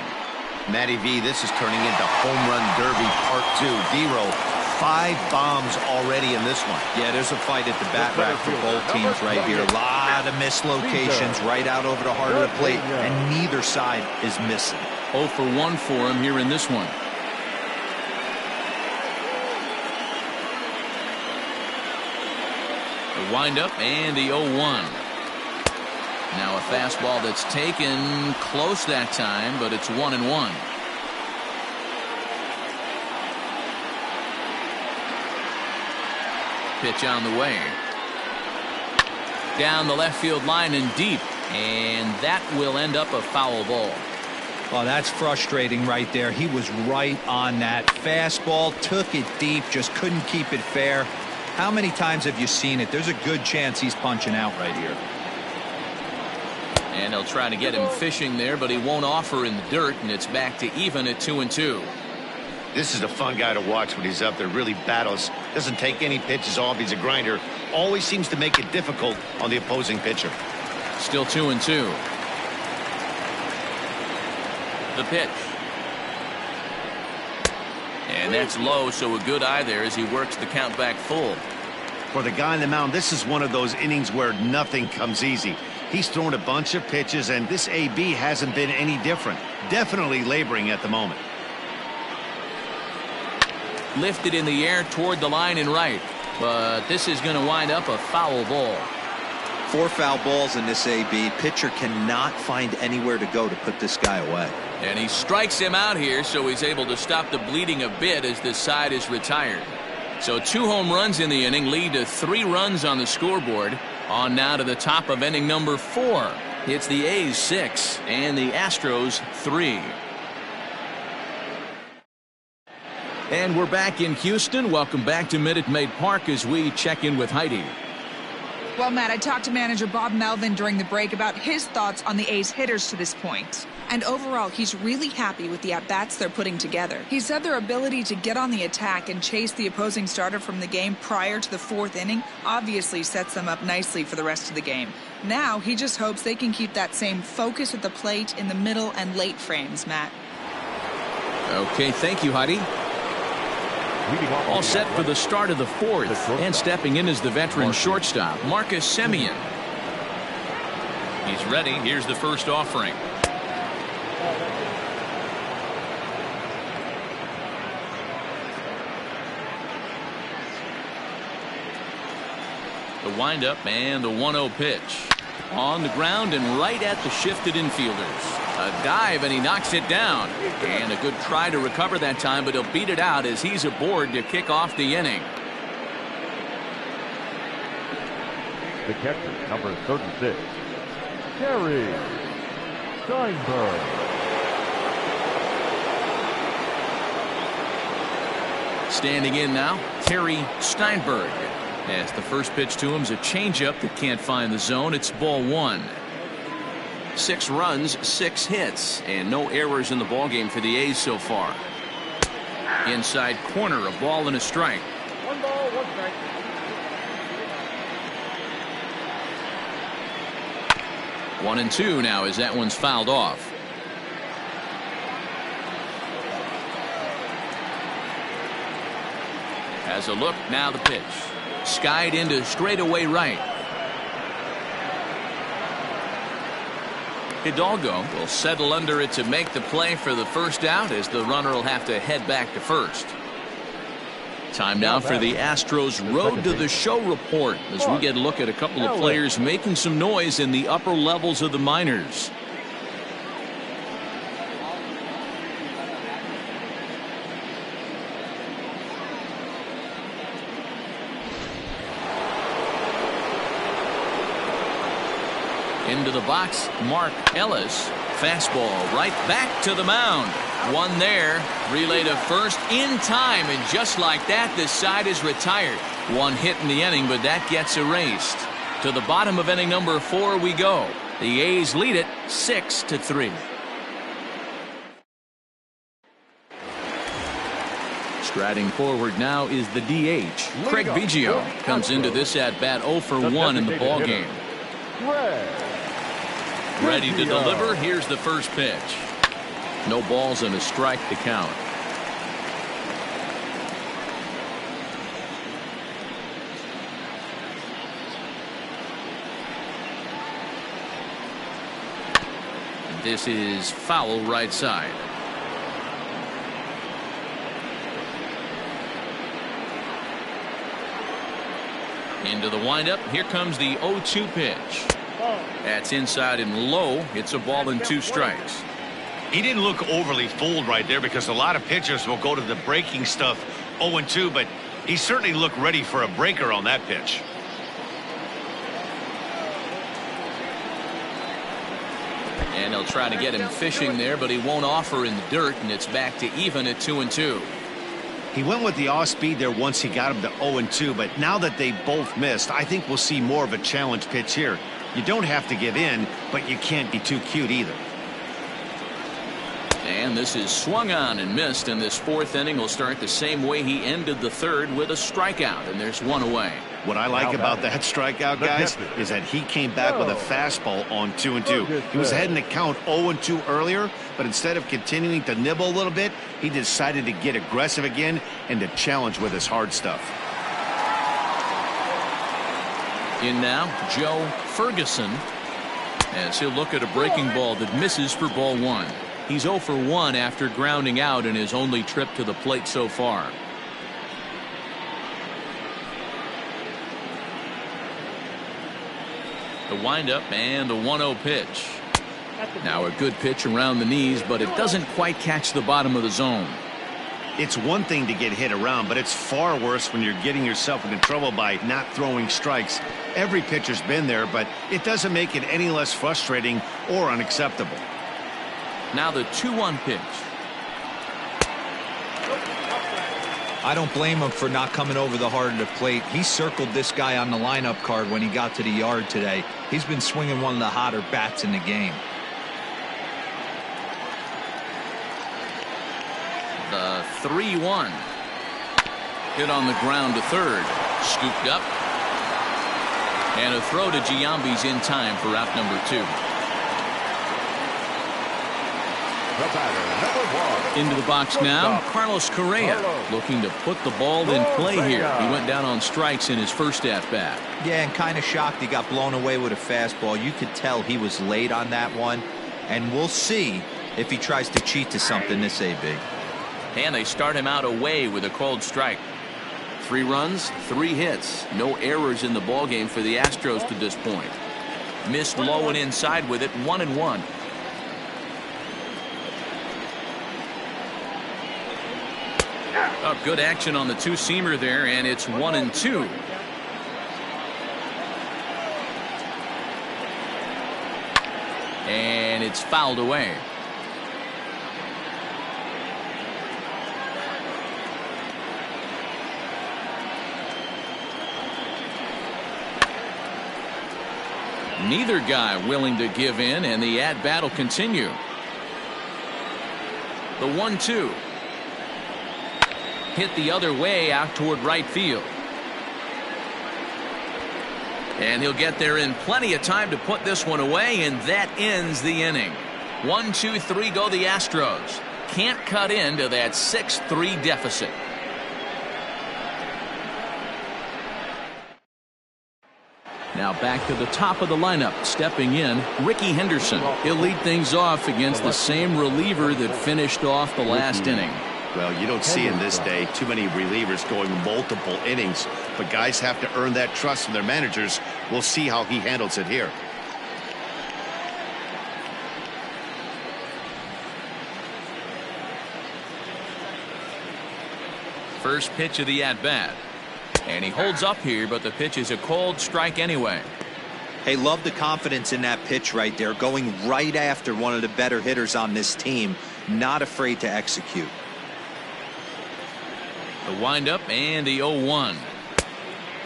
Matty V, this is turning into home run derby part 2. D-Row, 5 bombs already in this one. Yeah, there's a fight at the bat rack for both teams right here. A lot of mislocations right out over the heart of the plate, and neither side is missing. 0 for 1 for him here in this one. The windup and the 0-1. Now a fastball that's taken close that time, but it's 1-1. Pitch on the way. Down the left field line and deep. And that will end up a foul ball. Well, that's frustrating right there. He was right on that. Fastball, took it deep, just couldn't keep it fair. How many times have you seen it? There's a good chance he's punching out right here. And they'll try to get him fishing there, but he won't offer in the dirt, and it's back to even at 2-2. This is a fun guy to watch when he's up there. Really battles. Doesn't take any pitches off. He's a grinder. Always seems to make it difficult on the opposing pitcher. Still 2-2. The pitch. And that's low, so a good eye there as he works the count back full. For the guy on the mound, this is one of those innings where nothing comes easy. He's thrown a bunch of pitches, and this AB hasn't been any different. Definitely laboring at the moment. Lifted in the air toward the line and right. But this is going to wind up a foul ball. 4 foul balls in this AB. Pitcher cannot find anywhere to go to put this guy away. And he strikes him out here, so he's able to stop the bleeding a bit as this side is retired. So 2 home runs in the inning lead to 3 runs on the scoreboard. On now to the top of inning number 4. It's the A's 6 and the Astros 3. And we're back in Houston. Welcome back to Minute Maid Park as we check in with Heidi. Well, Matt, I talked to manager Bob Melvin during the break about his thoughts on the A's hitters to this point. And overall, he's really happy with the at-bats they're putting together. He said their ability to get on the attack and chase the opposing starter from the game prior to the 4th inning obviously sets them up nicely for the rest of the game. Now, he just hopes they can keep that same focus at the plate in the middle and late frames, Matt. Okay, thank you, Heidi. All set for the start of the 4th, and stepping in is the veteran shortstop, Marcus Semien. He's ready. Here's the first offering. The windup and the 1-0 pitch. On the ground and right at the shifted infielders. A dive and he knocks it down. And a good try to recover that time, but he'll beat it out as he's aboard to kick off the inning. The catcher, number 36, Terry Steinberg. Standing in now, Terry Steinberg. As the first pitch to him is a changeup that can't find the zone. It's ball 1. 6 runs, 6 hits, and no errors in the ballgame for the A's so far. Inside corner, a ball and a strike. 1 ball, 1 strike. One and 2 now as that one's fouled off. As a look, now the pitch. Skied into straightaway right. Hidalgo will settle under it to make the play for the first out as the runner will have to head back to first. Time now for the Astros Road to the Show report as we get a look at a couple of players making some noise in the upper levels of the minors. Into the box, Mark Ellis. Fastball right back to the mound. One there. Relay to first in time, and just like that, this side is retired. 1 hit in the inning, but that gets erased. To the bottom of inning number 4 we go. The A's lead it 6-3. Striding forward now is the DH. Craig Biggio comes into this at-bat 0 for 1 in the ballgame. Ready to deliver. Here's the first pitch. No balls and a strike to count. This is foul right side. Into the windup. Here comes the 0-2 pitch. That's inside and low. It's a ball and 2 strikes. He didn't look overly fooled right there because a lot of pitchers will go to the breaking stuff 0-2, but he certainly looked ready for a breaker on that pitch. And they'll try to get him fishing there, but he won't offer in the dirt, and it's back to even at 2-2. He went with the off speed there once he got him to 0-2, but now that they both missed, I think we'll see more of a challenge pitch here. You don't have to give in, but you can't be too cute either. And this is swung on and missed, and this 4th inning will start the same way he ended the 3rd with a strikeout, and there's 1 away. What I like about that strikeout, guys, is that he came back with a fastball on 2-2. He was ahead in the count 0-2 earlier, but instead of continuing to nibble a little bit, he decided to get aggressive again and to challenge with his hard stuff. In now, Joe Ferguson. as he'll look at a breaking ball that misses for ball one. He's 0 for 1 after grounding out in his only trip to the plate so far. The windup and the 1-0 pitch. Now a good pitch around the knees, but it doesn't quite catch the bottom of the zone. It's one thing to get hit around, but it's far worse when you're getting yourself into trouble by not throwing strikes. Every pitcher's been there, but it doesn't make it any less frustrating or unacceptable. Now the 2-1 pitch. I don't blame him for not coming over the heart of the plate. He circled this guy on the lineup card when he got to the yard today. He's been swinging one of the hotter bats in the game. The 3-1. Hit on the ground to third. Scooped up. And a throw to Giambi's in time for out number 2. The batter, number 1. Into the box now, Carlos Correa, looking to put the ball in play here. He went down on strikes in his first at-bat. Yeah, and kind of shocked he got blown away with a fastball. You could tell he was late on that one. And we'll see if he tries to cheat to something this AB. And they start him out away with a called strike. 3 runs, 3 hits. No errors in the ballgame for the Astros to this point. Missed low and inside with it, 1-1. Oh, good action on the 2-seamer there, and it's 1-2. And it's fouled away. Neither guy willing to give in, and the at-bat will continue. The 1-2. Hit the other way out toward right field. And he'll get there in plenty of time to put this one away, and that ends the inning. 1, 2, 3 go the Astros. Can't cut into that 6-3 deficit. Now back to the top of the lineup. Stepping in, Ricky Henderson. He'll lead things off against the same reliever that finished off the last inning. Well, you don't see in this day too many relievers going multiple innings, but guys have to earn that trust from their managers. We'll see how he handles it here. First pitch of the at-bat. And he holds up here, but the pitch is a cold strike anyway. Hey, love the confidence in that pitch right there, going right after one of the better hitters on this team, not afraid to execute. The windup and the 0-1. A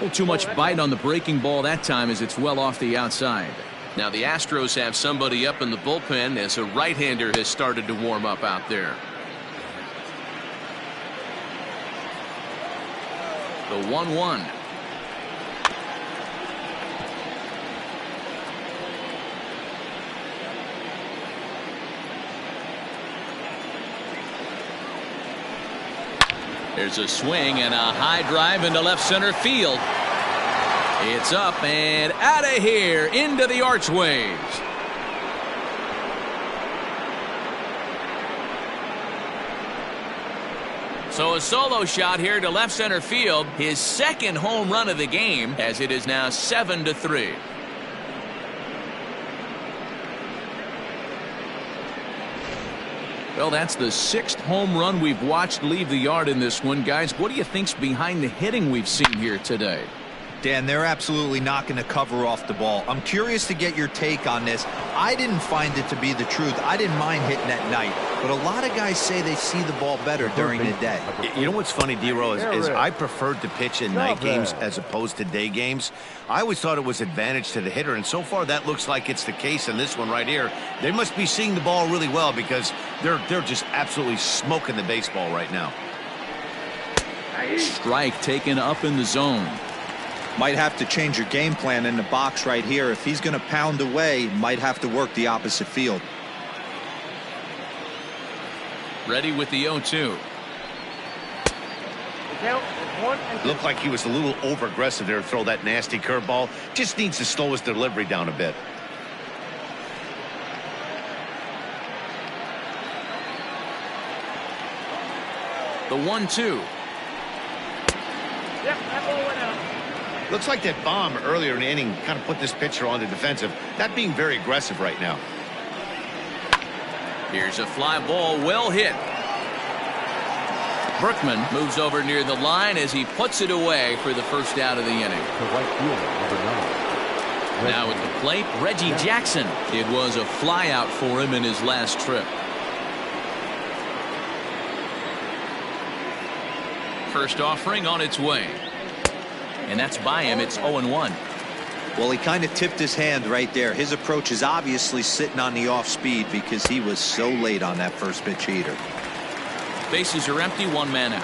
little too much bite on the breaking ball that time as it's well off the outside. Now the Astros have somebody up in the bullpen as a right-hander has started to warm up out there. The 1-1. There's a swing and a high drive into left center field. It's up and out of here into the archways. So a solo shot here to left center field, his second home run of the game, as it is now 7-3. Well, that's the 6th home run we've watched leave the yard in this one. Guys, what do you think's behind the hitting we've seen here today? Dan, they're absolutely not going to cover off the ball. I'm curious to get your take on this. I didn't find it to be the truth. I didn't mind hitting at night, but a lot of guys say they see the ball better during the day. You know what's funny, D-Row, is I preferred to pitch in night games as opposed to day games. I always thought it was advantage to the hitter, and so far that looks like it's the case in this one right here. They must be seeing the ball really well because they're just absolutely smoking the baseball right now. Strike taken up in the zone. Might have to change your game plan in the box right here. If he's going to pound away, might have to work the opposite field. Ready with the 0-2. Looked like he was a little over aggressive there to throw that nasty curveball. Just needs to slow his delivery down a bit. The 1-2. Yep, that ball went out. Looks like that bomb earlier in the inning kind of put this pitcher on the defensive. Not being very aggressive right now. Here's a fly ball, well hit. Berkman moves over near the line as he puts it away for the first out of the inning. To right fielder, number 9. Now at the plate, Reggie Jackson. It was a fly out for him in his last trip. First offering on its way. And that's by him. It's 0-1. Well, he kind of tipped his hand right there. His approach is obviously sitting on the off speed because he was so late on that first pitch heater. Bases are empty, 1 man out.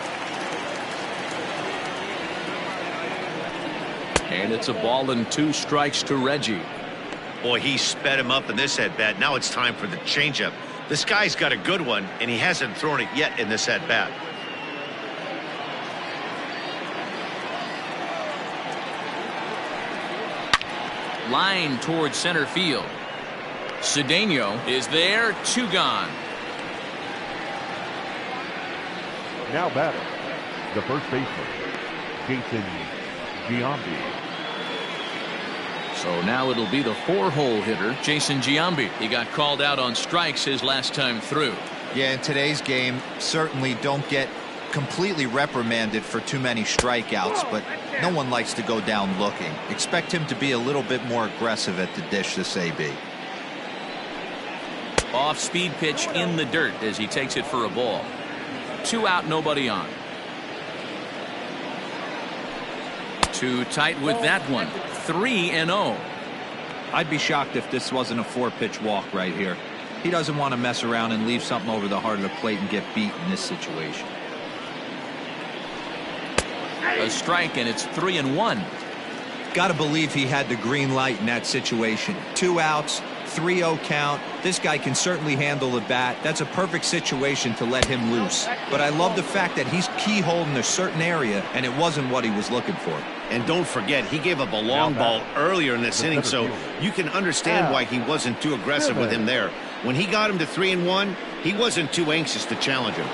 And it's a ball and 2 strikes to Reggie. Boy, he sped him up in this at-bat. Now it's time for the changeup. This guy's got a good one, and he hasn't thrown it yet in this at-bat. Line towards center field. Cedeno is there, 2 gone. Now batter, the first baseman, Jason Giambi. So now it'll be the 4-hole hitter, Jason Giambi. He got called out on strikes his last time through. Yeah, in today's game, certainly don't get completely reprimanded for too many strikeouts, but no one likes to go down looking. Expect him to be a little bit more aggressive at the dish this AB. Off-speed pitch in the dirt as he takes it for a ball. 2 out, nobody on. Too tight with that one. 3-0. I'd be shocked if this wasn't a 4-pitch walk right here. He doesn't want to mess around and leave something over the heart of the plate and get beat in this situation. A strike, and it's 3-1. Got to believe he had the green light in that situation. 2 outs, 3-0 count. This guy can certainly handle the bat. That's a perfect situation to let him loose. But I love the fact that he's keyholing a certain area, and it wasn't what he was looking for. And don't forget, he gave up a long ball earlier in this inning, so you can understand why he wasn't too aggressive with him there. When he got him to 3-1, he wasn't too anxious to challenge him.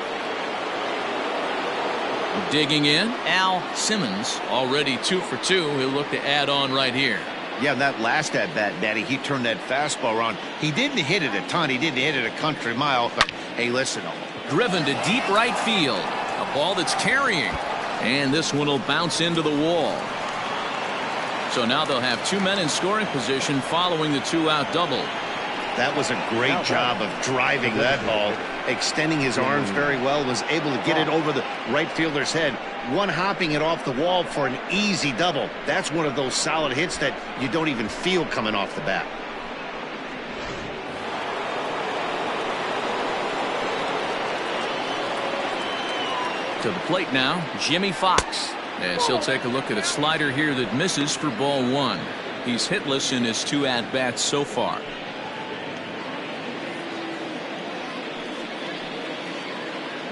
Digging in, Al Simmons, already 2 for 2. He'll look to add on right here. Yeah, that last at-bat, Daddy, he turned that fastball around. He didn't hit it a ton. He didn't hit it a country mile. But, hey, listen. Driven to deep right field. A ball that's carrying. And this one will bounce into the wall. So now they'll have 2 men in scoring position following the 2-out double. That was a great job of driving that ball. Extending his arms very well. Was able to get it over the right fielder's head. One hopping it off the wall for an easy double. That's one of those solid hits that you don't even feel coming off the bat. To the plate now, Jimmy Fox. As he'll take a look at a slider here that misses for ball 1. He's hitless in his 2 at-bats so far.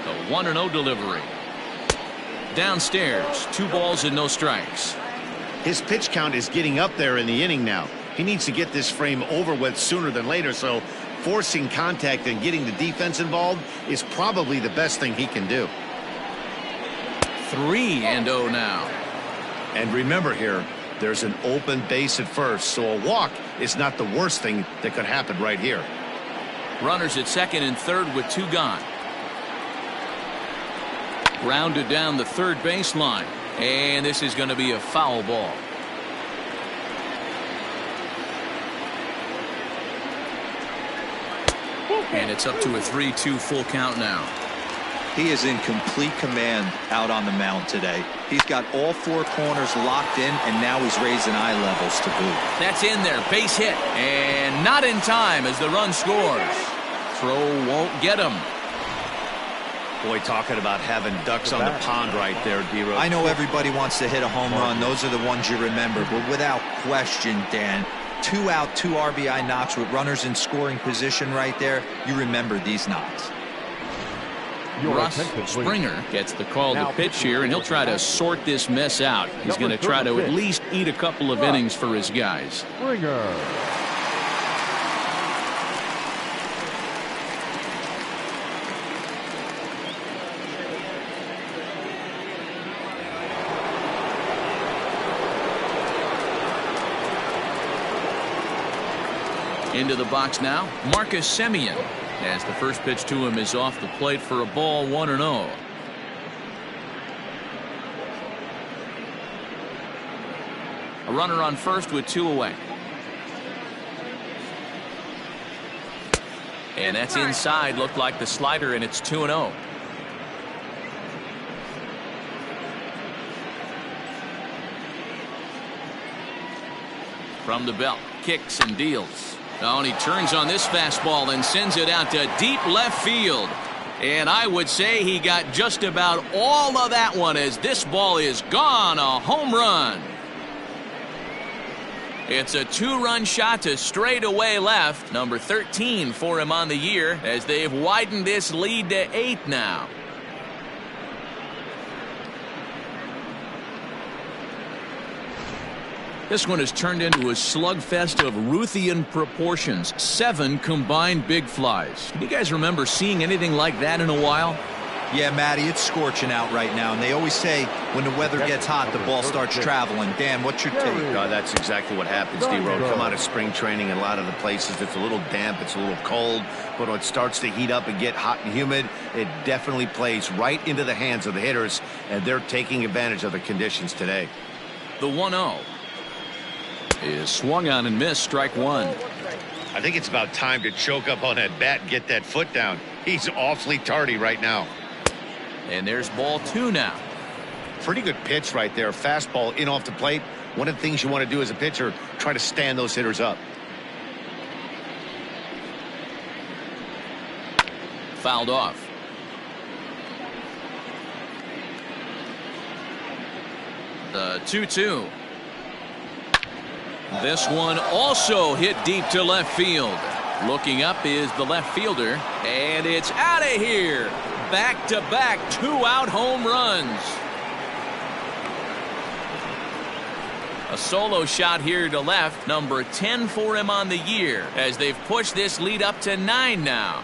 The 1-0 delivery. Downstairs, 2 balls and no strikes. His pitch count is getting up there in the inning now. He needs to get this frame over with sooner than later, so forcing contact and getting the defense involved is probably the best thing he can do. 3-0 now. And remember here, there's an open base at first, so a walk is not the worst thing that could happen right here. Runners at second and third with 2 gone. Grounded down the third baseline. And this is going to be a foul ball. And it's up to a 3-2 full count now. He is in complete command out on the mound today. He's got all 4 corners locked in, and now he's raising eye levels to boot. That's in there. Base hit. And not in time as the run scores. Throw won't get him. Boy, talking about having ducks on the pond right there, D-Rose. I know everybody wants to hit a home run. Those are the ones you remember. But without question, Dan, 2 out, 2 RBI knocks with runners in scoring position right there. You remember these knocks. Russ Springer gets the call to pitch here, and he'll try to sort this mess out. He's going to try to at least eat a couple of innings for his guys. Springer. Into the box now, Marcus Semien, as the first pitch to him is off the plate for a ball, 1-0. A runner on first with 2 away. And that's inside. Looked like the slider, and it's 2-0. From the belt, kicks and deals. Oh, and he turns on this fastball and sends it out to deep left field. And I would say he got just about all of that one, as this ball is gone. A home run. It's a 2-run shot to straightaway left. Number 13 for him on the year, as they've widened this lead to 8 now. This one has turned into a slugfest of Ruthian proportions. 7 combined big flies. Do you guys remember seeing anything like that in a while? Yeah, Matty, it's scorching out right now, and they always say when the weather gets hot, the ball starts traveling. Dan, what's your take? That's exactly what happens, D-Road. Come out of spring training in a lot of the places, it's a little damp, it's a little cold, but when it starts to heat up and get hot and humid, it definitely plays right into the hands of the hitters, and they're taking advantage of the conditions today. The 1-0 is swung on and missed, strike 1. I think it's about time to choke up on that bat and get that foot down. He's awfully tardy right now. And there's ball 2 now. Pretty good pitch right there. Fastball in off the plate. One of the things you want to do as a pitcher, try to stand those hitters up. Fouled off. The 2-2. This one also hit deep to left field. Looking up is the left fielder, and it's out of here. Back-to-back 2-out home runs. A solo shot here to left, number 10 for him on the year, as they've pushed this lead up to 9 now.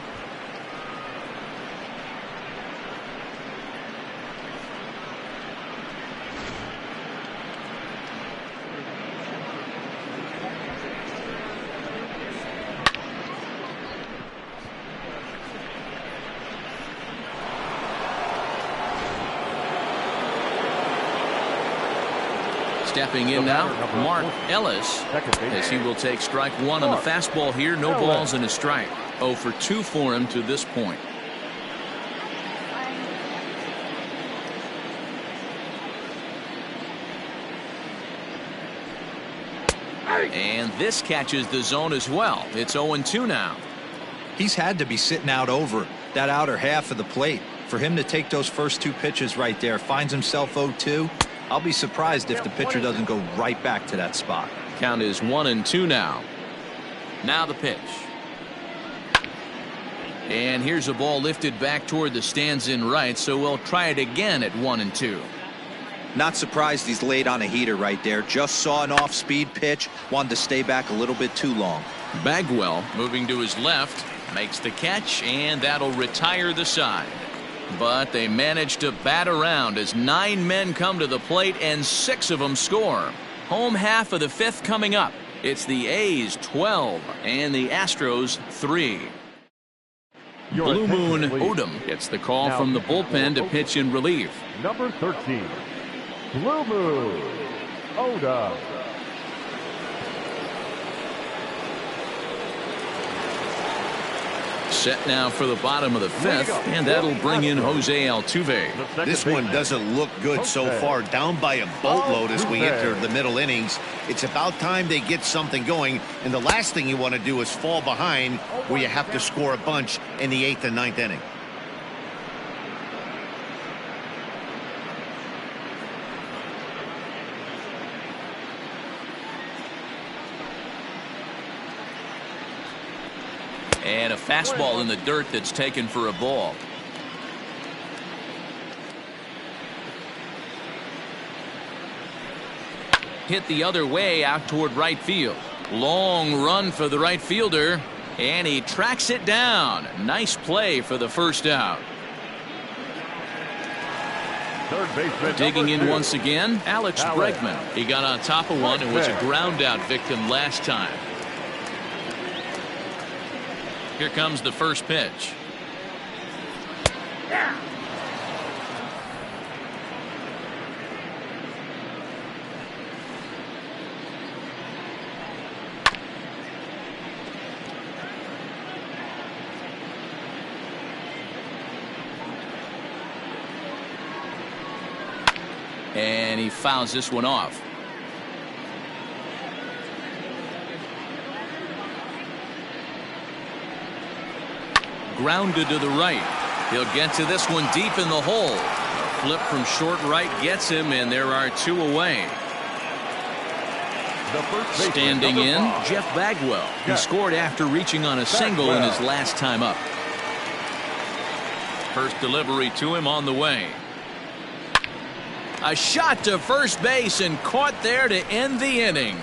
Stepping in now, Mark Ellis, as he will take strike 1 on the fastball here. No balls and a strike. 0 for 2 for him to this point. And this catches the zone as well. It's 0-2 now. He's had to be sitting out over that outer half of the plate. For him to take those first 2 pitches right there, finds himself 0-2. I'll be surprised if the pitcher doesn't go right back to that spot. Count is 1-2 now. Now the pitch. And here's a ball lifted back toward the stands in right, so we'll try it again at 1-2. Not surprised he's laid on a heater right there. Just saw an off-speed pitch. Wanted to stay back a little bit too long. Bagwell moving to his left. Makes the catch, and that'll retire the side. But they manage to bat around as 9 men come to the plate and 6 of them score. Home half of the 5th coming up. It's the A's 12 and the Astros 3. Blue Moon Odom gets the call from the bullpen to pitch in relief. Number 13, Blue Moon Odom. Set now for the bottom of the 5th, and that'll bring in Jose Altuve. This one doesn't look good so far. Down by a boatload as we enter the middle innings. It's about time they get something going, and the last thing you want to do is fall behind where you have to score a bunch in the 8th and 9th inning. And a fastball in the dirt that's taken for a ball. Hit the other way out toward right field. Long run for the right fielder, and he tracks it down. Nice play for the first out. Digging in once again, Alex Bregman. He got on top of one and was a ground out victim last time. Here comes the first pitch. And he fouls this one off. Grounded to the right. He'll get to this one deep in the hole. A flip from short right gets him, and there are two away. Standing in, Jeff Bagwell. He scored after reaching on a single in his last time up. First delivery to him on the way. A shot to first base and caught there to end the inning.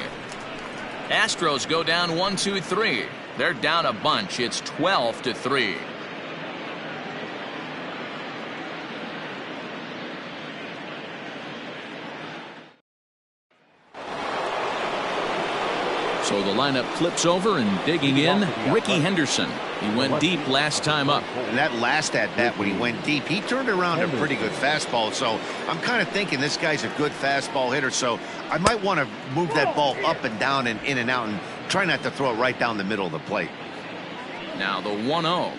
Astros go down 1-2-3. They're down a bunch. It's 12-3. So the lineup flips over, and digging in, Ricky Henderson. He went deep last time up. And that last at-bat when he went deep, he turned around a pretty good fastball. So I'm kind of thinking this guy's a good fastball hitter. So I might want to move that ball up and down and in and out and try not to throw it right down the middle of the plate. Now the 1-0.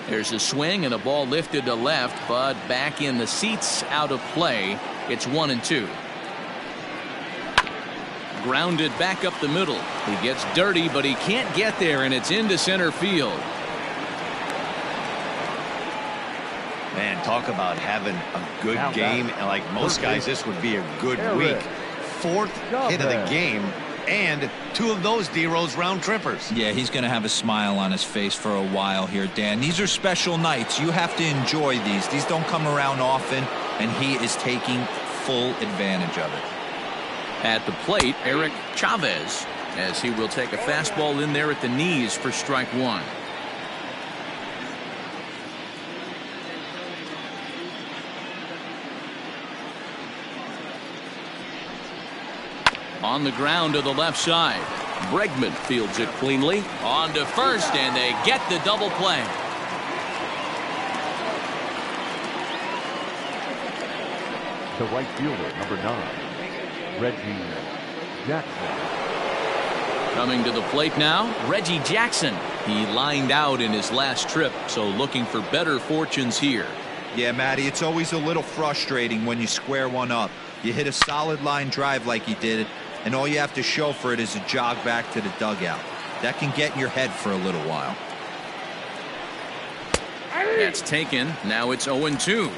There's a swing and a ball lifted to left, but back in the seats, out of play. It's 1-2. Grounded back up the middle. He gets dirty, but he can't get there, and it's into center field. Man, talk about having a good game. And like most guys, this would be a good week. Fourth hit of the game, and two of those D-Rose round trippers. Yeah, he's going to have a smile on his face for a while here, Dan. These are special nights. You have to enjoy these. These don't come around often, and he is taking full advantage of it. At the plate, Eric Chavez, as he will take a fastball in there at the knees for strike one. On the ground to the left side. Bregman fields it cleanly. On to first, and they get the double play. The right fielder, number 9, Reggie Jackson. Coming to the plate now, Reggie Jackson. He lined out in his last trip, so looking for better fortunes here. Yeah, Matty, it's always a little frustrating when you square one up. You hit a solid line drive like he did, and all you have to show for it is a jog back to the dugout. That can get in your head for a little while. That's taken. Now it's 0-2.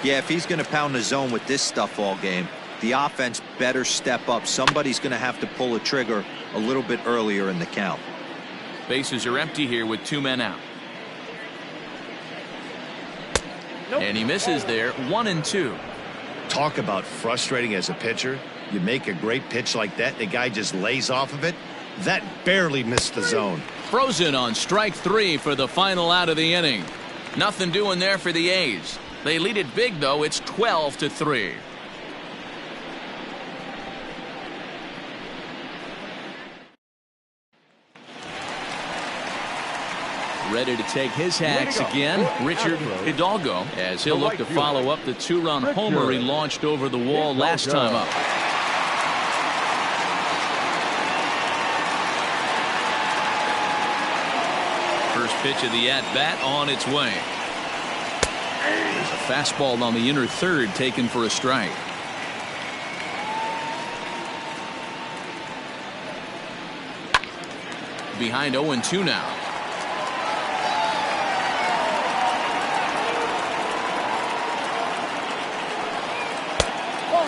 Yeah, if he's going to pound the zone with this stuff all game, the offense better step up. Somebody's going to have to pull a trigger a little bit earlier in the count. Bases are empty here with 2 men out. And he misses there. 1-2. Talk about frustrating as a pitcher. You make a great pitch like that, the guy just lays off of it. That barely missed the zone. Frozen on strike 3 for the final out of the inning. Nothing doing there for the A's. They lead it big, though. It's 12-3. Ready to take his hacks again, Richard Hidalgo, as he'll look to follow up the 2-run homer he launched over the wall last time up. First pitch of the at-bat on its way. There's a fastball on the inner third taken for a strike. Behind 0-2 now.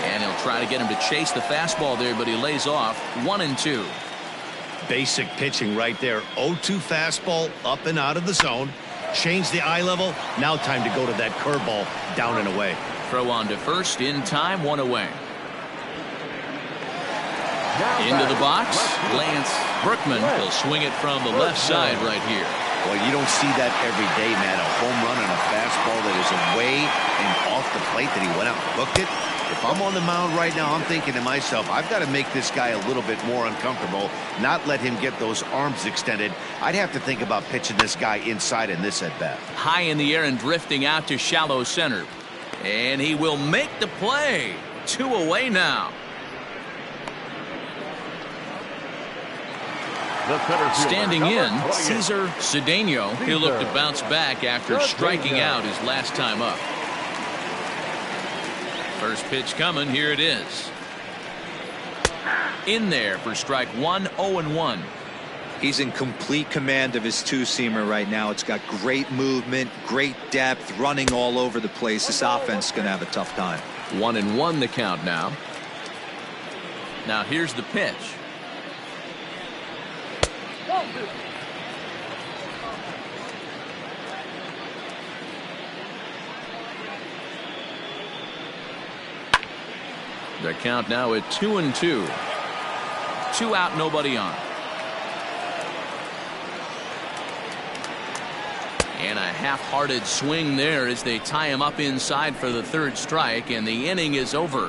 And he'll try to get him to chase the fastball there, but he lays off. 1-2. Basic pitching right there. 0-2 fastball up and out of the zone. Change the eye level. Now time to go to that curveball down and away. Throw on to first in time, 1 away. Into the box, Lance Berkman will swing it from the left side right here. Well, you don't see that every day, Matt. A home run on a fastball that is away and off the plate that he went out and hooked it. If I'm on the mound right now, I'm thinking to myself, I've got to make this guy a little bit more uncomfortable, not let him get those arms extended. I'd have to think about pitching this guy inside in this at-bat. High in the air and drifting out to shallow center. And he will make the play. 2 away now. Standing in, Cesar Cedeno. He'll look to bounce back after striking out his last time up. First pitch coming. Here it is. In there for strike 1, 0-1. He's in complete command of his two-seamer right now. It's got great movement, great depth, running all over the place. This offense is going to have a tough time. 1-1 the count now. Now here's the pitch. The count now at 2-2. 2 out, nobody on. And a half-hearted swing there as they tie him up inside for the 3rd strike, and the inning is over.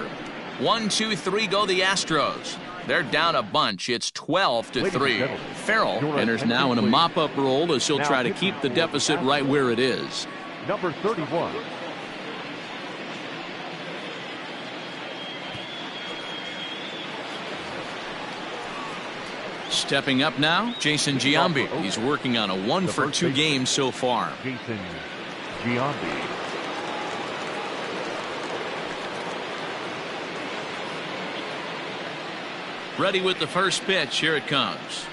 1, 2, 3 go the Astros. They're down a bunch. It's 12-3. Farrell enters now in a mop-up role as he'll try to keep the deficit right where it is. Number 31. Stepping up now, Jason Giambi. He's working on a 1-for-2 game so far. Jason Giambi. Ready with the first pitch. Here it comes.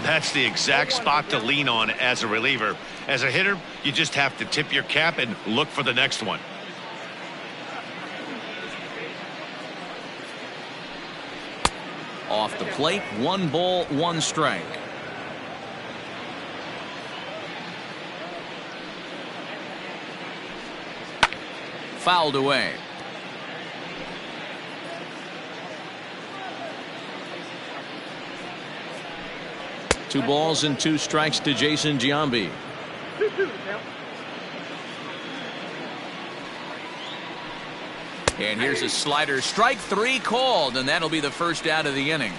That's the exact spot to lean on as a reliever. As a hitter, you just have to tip your cap and look for the next one. Off the plate, 1 ball, 1 strike. Fouled away. Two balls and 2 strikes to Jason Giambi. 2-2 now. And here's a slider. Strike 3 called, and that'll be the first out of the inning.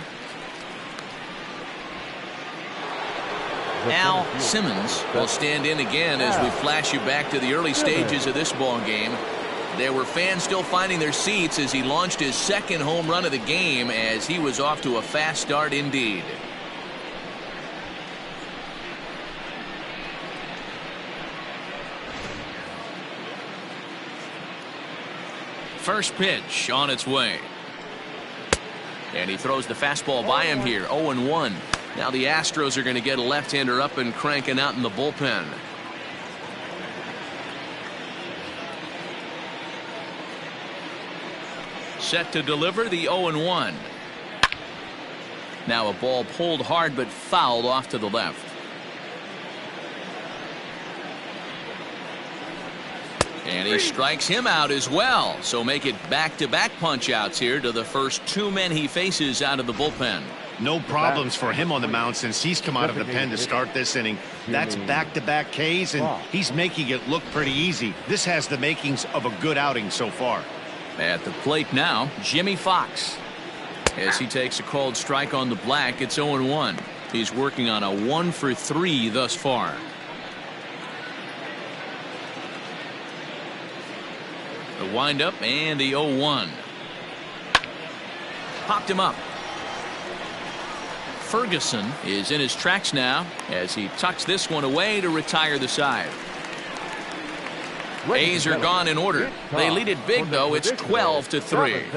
Al Simmons will stand in again as we flash you back to the early stages of this ball game. There were fans still finding their seats as he launched his 2nd home run of the game, as he was off to a fast start indeed. First pitch on its way. And he throws the fastball by him here. 0-1. Now the Astros are going to get a left-hander up and cranking out in the bullpen. Set to deliver the 0-1. Now a ball pulled hard but fouled off to the left. And he strikes him out as well. So make it back-to-back punch-outs here to the first 2 men he faces out of the bullpen. No problems for him on the mound since he's come out of the pen to start this inning. That's back-to-back Ks, and he's making it look pretty easy. This has the makings of a good outing so far. At the plate now, Jimmy Fox. As he takes a called strike on the black, it's 0-1. He's working on a 1-for-3 thus far. The windup and the 0-1. Popped him up. Ferguson is in his tracks now as he tucks this one away to retire the side. A's are gone in order. They lead it big, though. It's 12-3.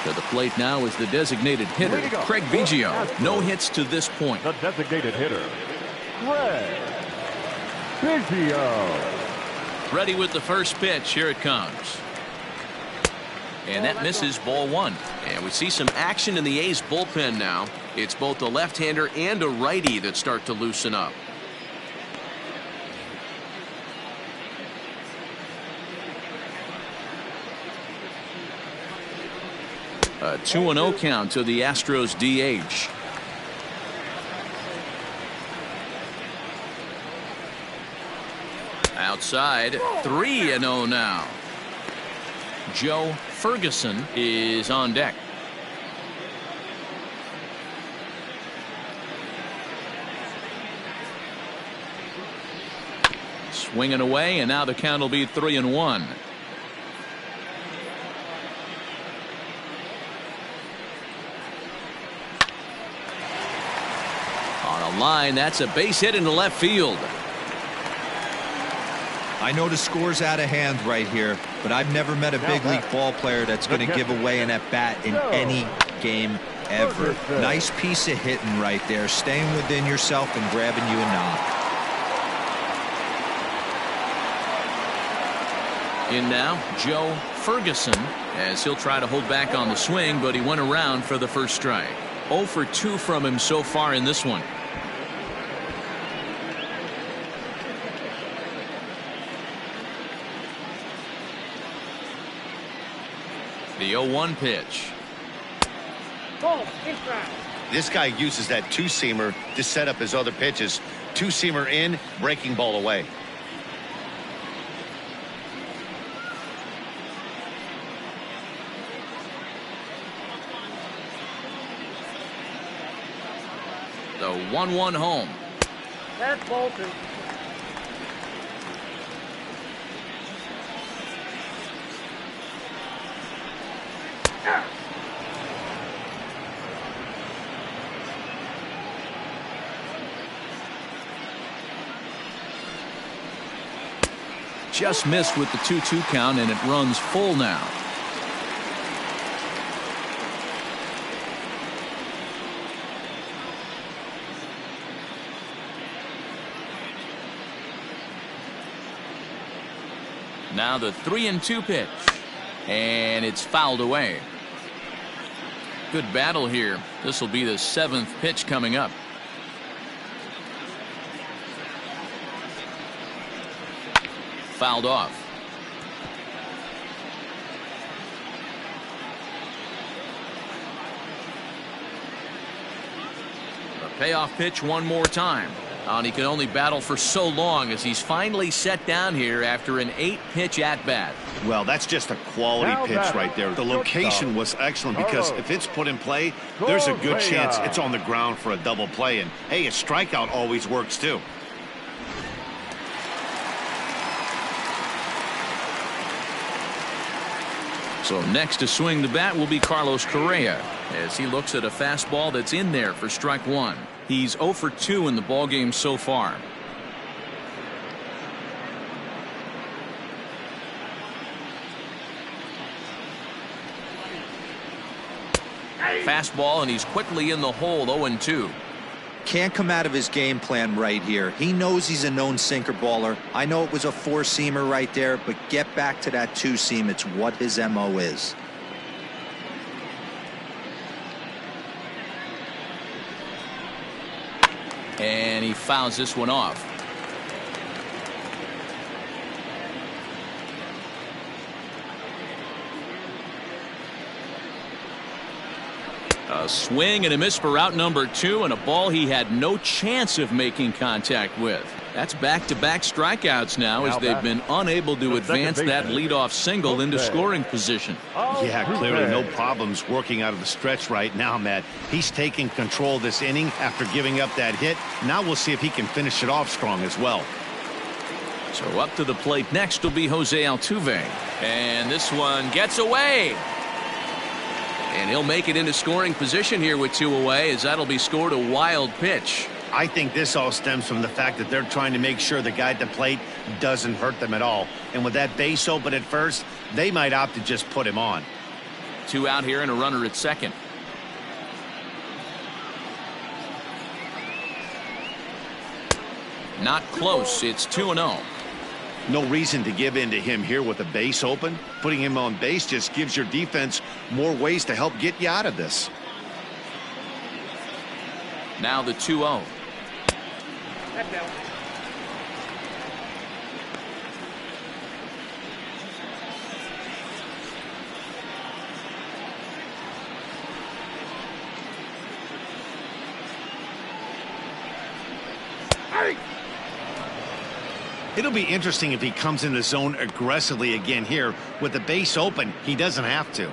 To the plate now is the designated hitter, Craig Biggio. No hits to this point. The designated hitter, Craig Biggio. Ready with the first pitch. Here it comes. And that misses, ball 1. And we see some action in the A's bullpen now. It's both a left-hander and a righty that start to loosen up. A 2-0 count to the Astros DH. Outside, 3-0 now. Joe Ferguson is on deck. Swinging away, and now the count will be 3-1. On a line, that's a base hit into left field. I know the score's out of hand right here, but I've never met a big league ball player that's going to give away an at-bat in any game ever. Nice piece of hitting right there, staying within yourself and grabbing you a knock. In now, Joe Ferguson, as he'll try to hold back on the swing, but he went around for the first strike. 0 for 2 from him so far in this one. The 0-1 pitch. This guy uses that two-seamer to set up his other pitches. Two-seamer in, breaking ball away. The 1-1 home. That's Bolton. Just missed with the 2-2 count, and it runs full now. Now the 3-2 pitch, and it's fouled away. Good battle here. This will be the 7th pitch coming up. Fouled off. The payoff pitch one more time. And he can only battle for so long as he's finally set down here after an 8-pitch at-bat. Well, that's just a quality pitch right there. The location was excellent because if it's put in play, there's a good chance it's on the ground for a double play. And, hey, a strikeout always works, too. So next to swing the bat will be Carlos Correa as he looks at a fastball that's in there for strike one. He's 0 for 2 in the ballgame so far. Fastball, and he's quickly in the hole. 0-2. Can't come out of his game plan right here. He knows he's a known sinker baller. I know it was a 4-seamer right there, but get back to that 2-seam. It's what his MO is. And he fouls this one off. A swing and a miss for out number 2, and a ball he had no chance of making contact with. That's back-to-back strikeouts now as they've been unable to advance that leadoff single into scoring position. Yeah, clearly no problems working out of the stretch right now, Matt. He's taking control of this inning after giving up that hit. Now we'll see if he can finish it off strong as well. So up to the plate next will be Jose Altuve. And this one gets away. And he'll make it into scoring position here with 2 away, as that'll be scored a wild pitch. I think this all stems from the fact that they're trying to make sure the guy at the plate doesn't hurt them at all. And with that base open at first, they might opt to just put him on. 2 out here and a runner at second. Not close. It's 2-0. No reason to give in to him here with a base open. Putting him on base just gives your defense more ways to help get you out of this. Now the 2-0. It'll be interesting if he comes in the zone aggressively again here. With the base open, he doesn't have to.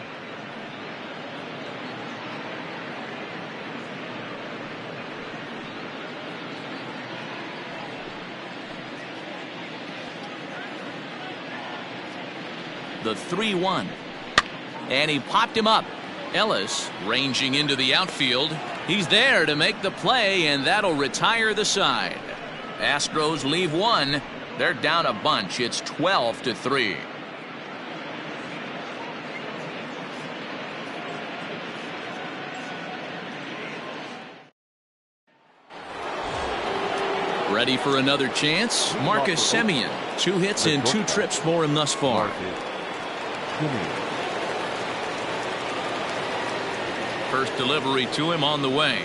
The 3-1. And he popped him up. Ellis ranging into the outfield. He's there to make the play, and that'll retire the side. Astros leave one. They're down a bunch. It's 12-3. Ready for another chance? Marcus Semien. 2 hits and 2 trips for him thus far. First delivery to him on the way.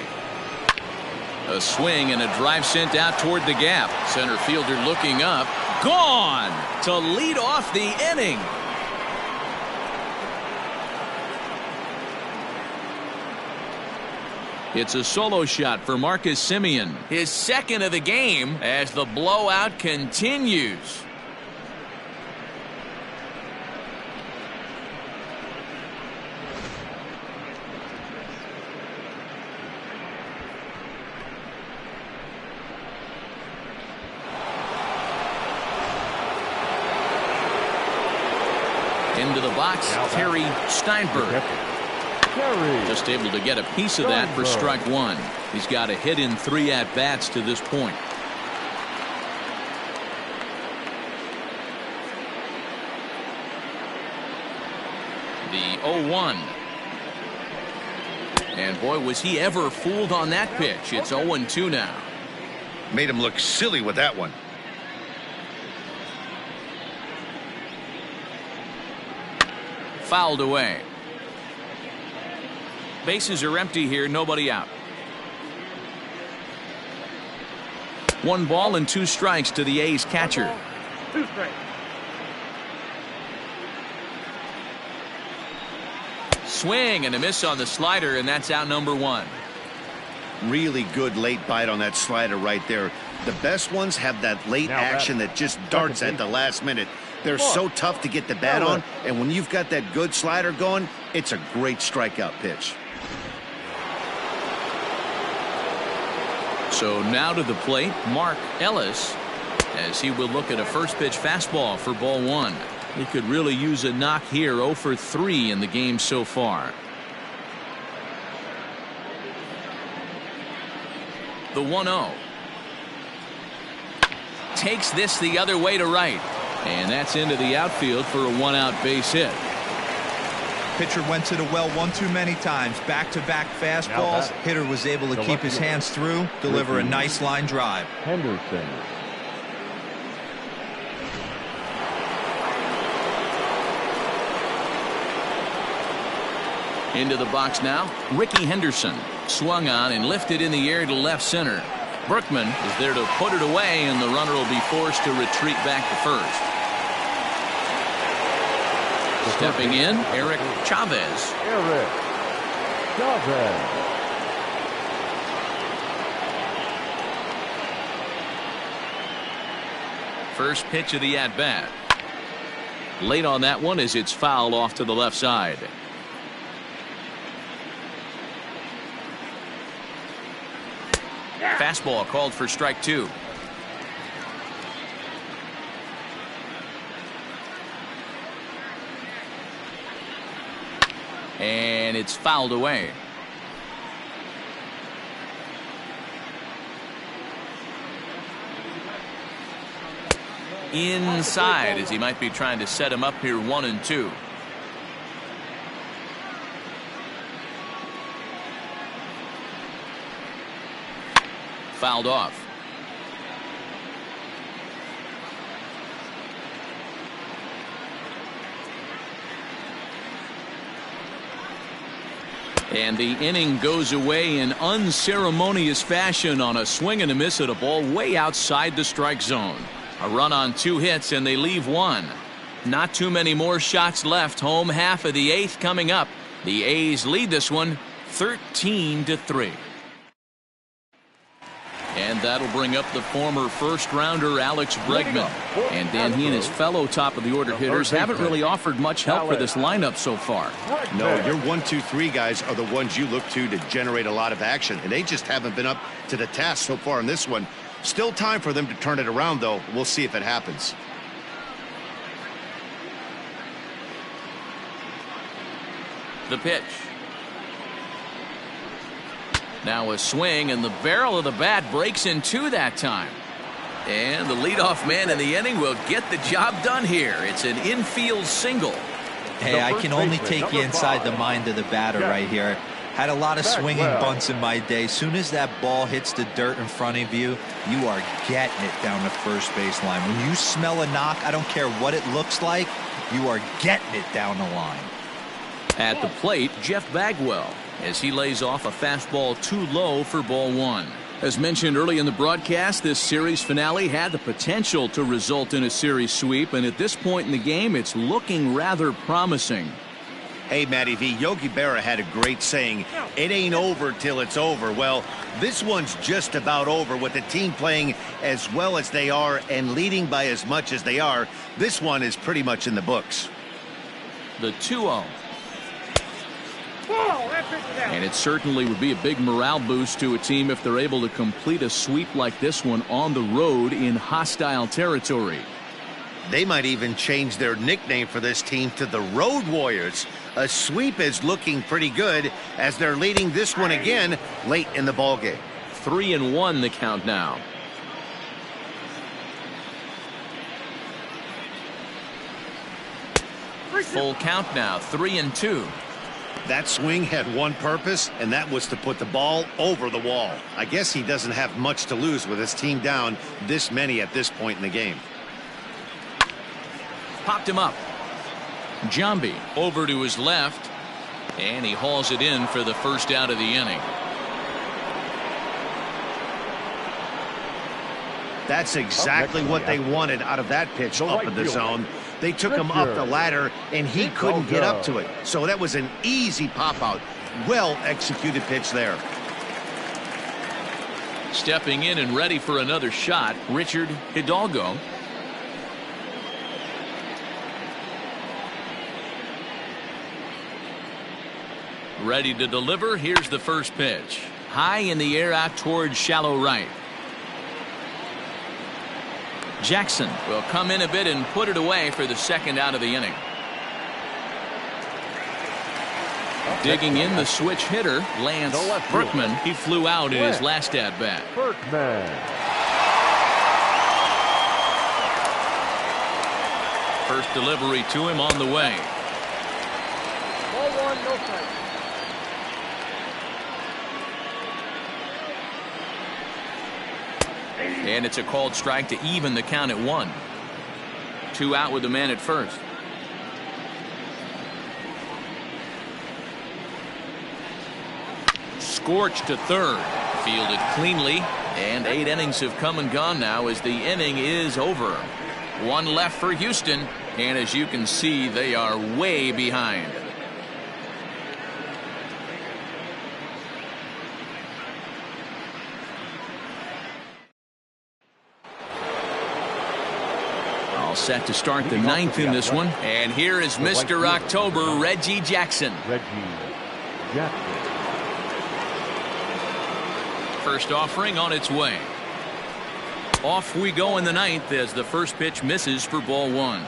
A swing and a drive sent out toward the gap. Center fielder looking up. Gone to lead off the inning. It's a solo shot for Marcus Semien. His second of the game as the blowout continues. Into the box, Terry Steinberg. Just able to get a piece of that for strike 1. He's got a hit in 3 at-bats to this point. The 0-1. And boy, was he ever fooled on that pitch. It's 0-2 now. Made him look silly with that one. Fouled away. Bases are empty here, nobody out. 1 ball and 2 strikes to the A's catcher. 2 strikes. Swing and a miss on the slider, and that's out number 1. Really good late bite on that slider right there. The best ones have that late action that just darts at the last minute. They're so tough to get the bat on, and when you've got that good slider going, it's a great strikeout pitch. So now to the plate, Mark Ellis, as he will look at a first pitch fastball for ball 1. He could really use a knock here. 0 for 3 in the game so far. The 1-0. Takes this the other way to right. And that's into the outfield for a 1-out base hit. Pitcher went to the well one too many times. Back-to-back fastballs. Hitter was able to keep his hands through, deliver a nice line drive. Henderson. Into the box now, Ricky Henderson. Swung on and lifted in the air to left center. Berkman is there to put it away, and the runner will be forced to retreat back to first. Stepping in, Eric Chavez. First pitch of the at-bat. Late on that one as it's fouled off to the left side. Fastball called for strike 2. And it's fouled away. Inside as he might be trying to set him up here 1-2. Fouled off. And the inning goes away in unceremonious fashion on a swing and a miss at a ball way outside the strike zone. A run on 2 hits and they leave 1. Not too many more shots left. Home half of the 8th coming up. The A's lead this one 13-3. And that'll bring up the former first-rounder Alex Bregman. And Dan, he and his fellow top-of-the-order hitters haven't really offered much help for this lineup so far. No, your 1, 2, 3 guys are the ones you look to generate a lot of action, and they just haven't been up to the task so far in this one. Still time for them to turn it around, though. We'll see if it happens. The pitch. Now a swing, and the barrel of the bat breaks in two that time. And the leadoff man in the inning will get the job done here. It's an infield single. Hey, I can only take you inside the mind of the batter right here. Had a lot of swinging bunts in my day. Soon as that ball hits the dirt in front of you, you are getting it down the first base line. When you smell a knock, I don't care what it looks like, you are getting it down the line. At the plate, Jeff Bagwell, as he lays off a fastball too low for ball one. As mentioned early in the broadcast, this series finale had the potential to result in a series sweep, and at this point in the game, it's looking rather promising. Hey, Matty V, Yogi Berra had a great saying, it ain't over till it's over. Well, this one's just about over with the team playing as well as they are and leading by as much as they are. This one is pretty much in the books. The 2-0. And it certainly would be a big morale boost to a team if they're able to complete a sweep like this one on the road in hostile territory. They might even change their nickname for this team to the Road Warriors. A sweep is looking pretty good as they're leading this one again late in the ballgame. 3-1 the count now. Full count now, 3-2. That swing had one purpose, and that was to put the ball over the wall. I guess he doesn't have much to lose with his team down this many at this point in the game. Popped him up. Jambi over to his left, and he hauls it in for the first out of the inning. That's exactly what they wanted out of that pitch up in the zone. They took him up the ladder, and he couldn't get up to it. So that was an easy pop-out. Well-executed pitch there. Stepping in and ready for another shot, Richard Hidalgo. Ready to deliver. Here's the first pitch. High in the air out towards shallow right. Jackson will come in a bit and put it away for the second out of the inning. Digging in the switch hitter, Lance Berkman. He flew out in his last at-bat. First delivery to him on the way. Ball one, no strike. And it's a called strike to even the count at 1. 2 out with the man at first. Scorched to third. Fielded cleanly. And 8 innings have come and gone now as the inning is over. 1 left for Houston. And as you can see, they are way behind. Set to start the 9th in this one. And here is Mr. October, Reggie Jackson. First offering on its way. Off we go in the 9th as the first pitch misses for ball 1.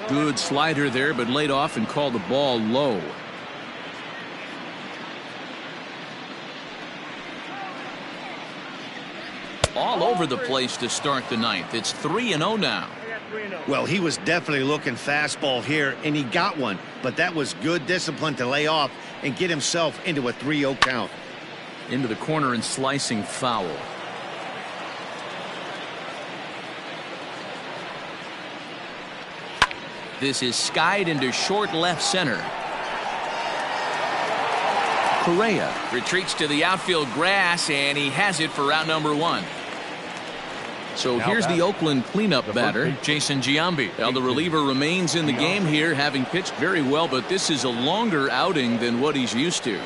Good slider there, but laid off and called the ball low. All over the place to start the 9th. It's 3-0 now. Well, he was definitely looking fastball here, and he got one. But that was good discipline to lay off and get himself into a 3-0 count. Into the corner and slicing foul. This is skied into short left center. Correa retreats to the outfield grass, and he has it for out number 1. So here's the Oakland cleanup batter, Jason Giambi. Well, the reliever remains in the game here, having pitched very well, but this is a longer outing than what he's used to.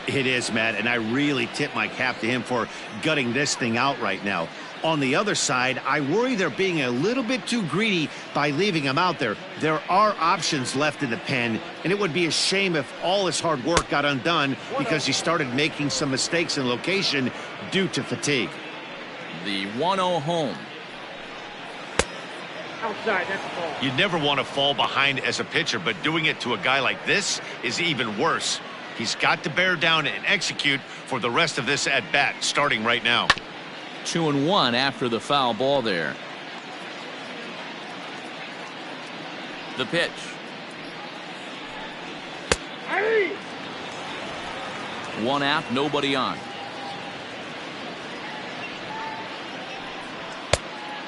It is, Matt, and I really tip my cap to him for gutting this thing out right now. On the other side, I worry they're being a little bit too greedy by leaving him out there. There are options left in the pen, and it would be a shame if all his hard work got undone because he started making some mistakes in location due to fatigue. The 1-0 home. Outside, that's a ball. You never want to fall behind as a pitcher, but doing it to a guy like this is even worse. He's got to bear down and execute for the rest of this at-bat, starting right now. 2-1 after the foul ball there. The pitch. Hey! 1 out, nobody on.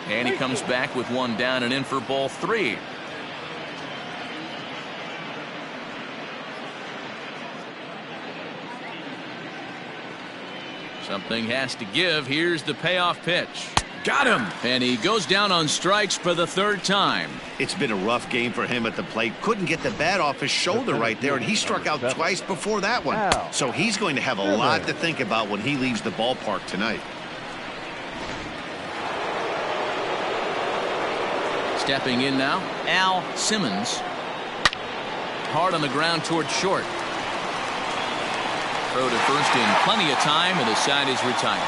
And he comes back with 1 down and in for ball 3. Something has to give. Here's the payoff pitch. Got him. And he goes down on strikes for the 3rd time. It's been a rough game for him at the plate. Couldn't get the bat off his shoulder right there, and he struck out twice before that one. So he's going to have a lot to think about when he leaves the ballpark tonight. Stepping in now, Al Simmons. Hard on the ground toward short. Throw to first in plenty of time, and the side is retired.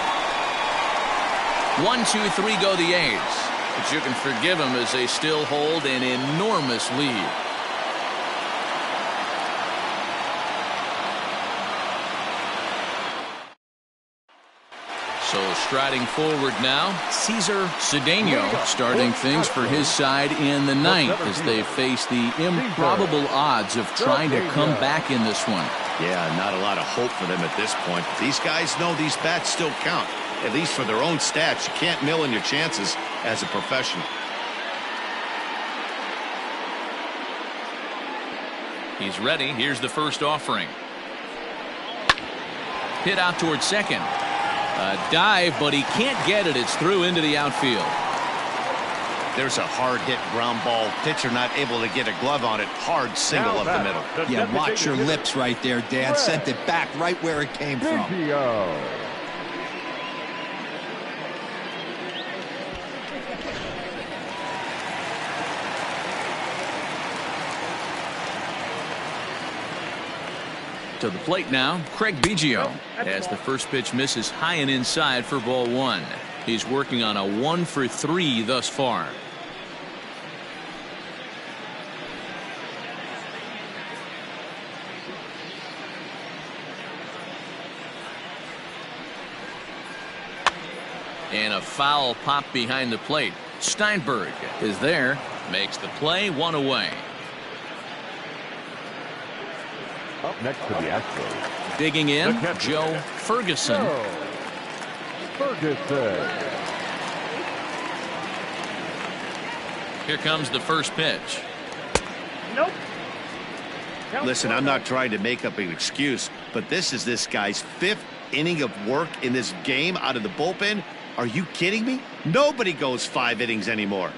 1-2-3 go the A's. But you can forgive them as they still hold an enormous lead. So striding forward now, Cesar Cedeno starting things for his side in the 9th as they face the improbable odds of trying to come back in this one. Yeah, not a lot of hope for them at this point. These guys know these bats still count, at least for their own stats. You can't mill in your chances as a professional. He's ready. Here's the first offering. Hit out towards second. A dive, but he can't get it. It's through into the outfield. There's a hard hit ground ball. Pitcher not able to get a glove on it. Hard single up the middle. Yeah, watch your lips right there, Dan. Sent it back right where it came from. To the plate now, Craig Biggio, as the first pitch misses high and inside for ball 1. He's working on a 1-for-3 thus far. And a foul pop behind the plate. Steinberg is there, makes the play, 1 away. Up next to the Astros. Digging in, Joe Ferguson. Here comes the first pitch. Nope. Listen, I'm not trying to make up an excuse, but this is this guy's 5th inning of work in this game out of the bullpen. Are you kidding me? Nobody goes 5 innings anymore.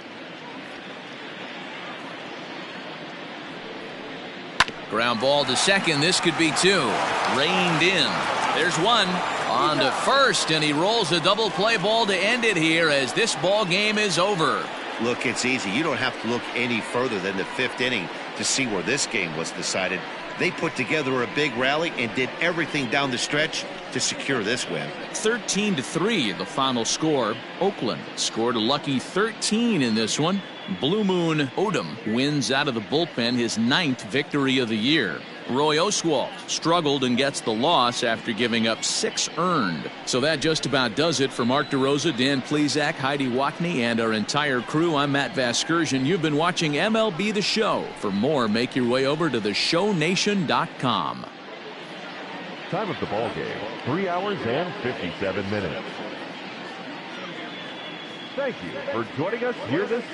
Ground ball to second. This could be 2. Reined in. There's 1. On to first, and he rolls a double play ball to end it here as this ball game is over. Look, it's easy. You don't have to look any further than the 5th inning to see where this game was decided. They put together a big rally and did everything down the stretch to secure this win. 13-3 the final score. Oakland scored a lucky 13 in this one. Blue Moon Odom wins out of the bullpen his 9th victory of the year. Roy Oswalt struggled and gets the loss after giving up 6 earned. So that just about does it for Mark DeRosa, Dan Plesac, Heidi Watney, and our entire crew. I'm Matt Vasgersian. You've been watching MLB The Show. For more, make your way over to theshownation.com. Time of the ball game, 3 hours and 57 minutes. Thank you for joining us here this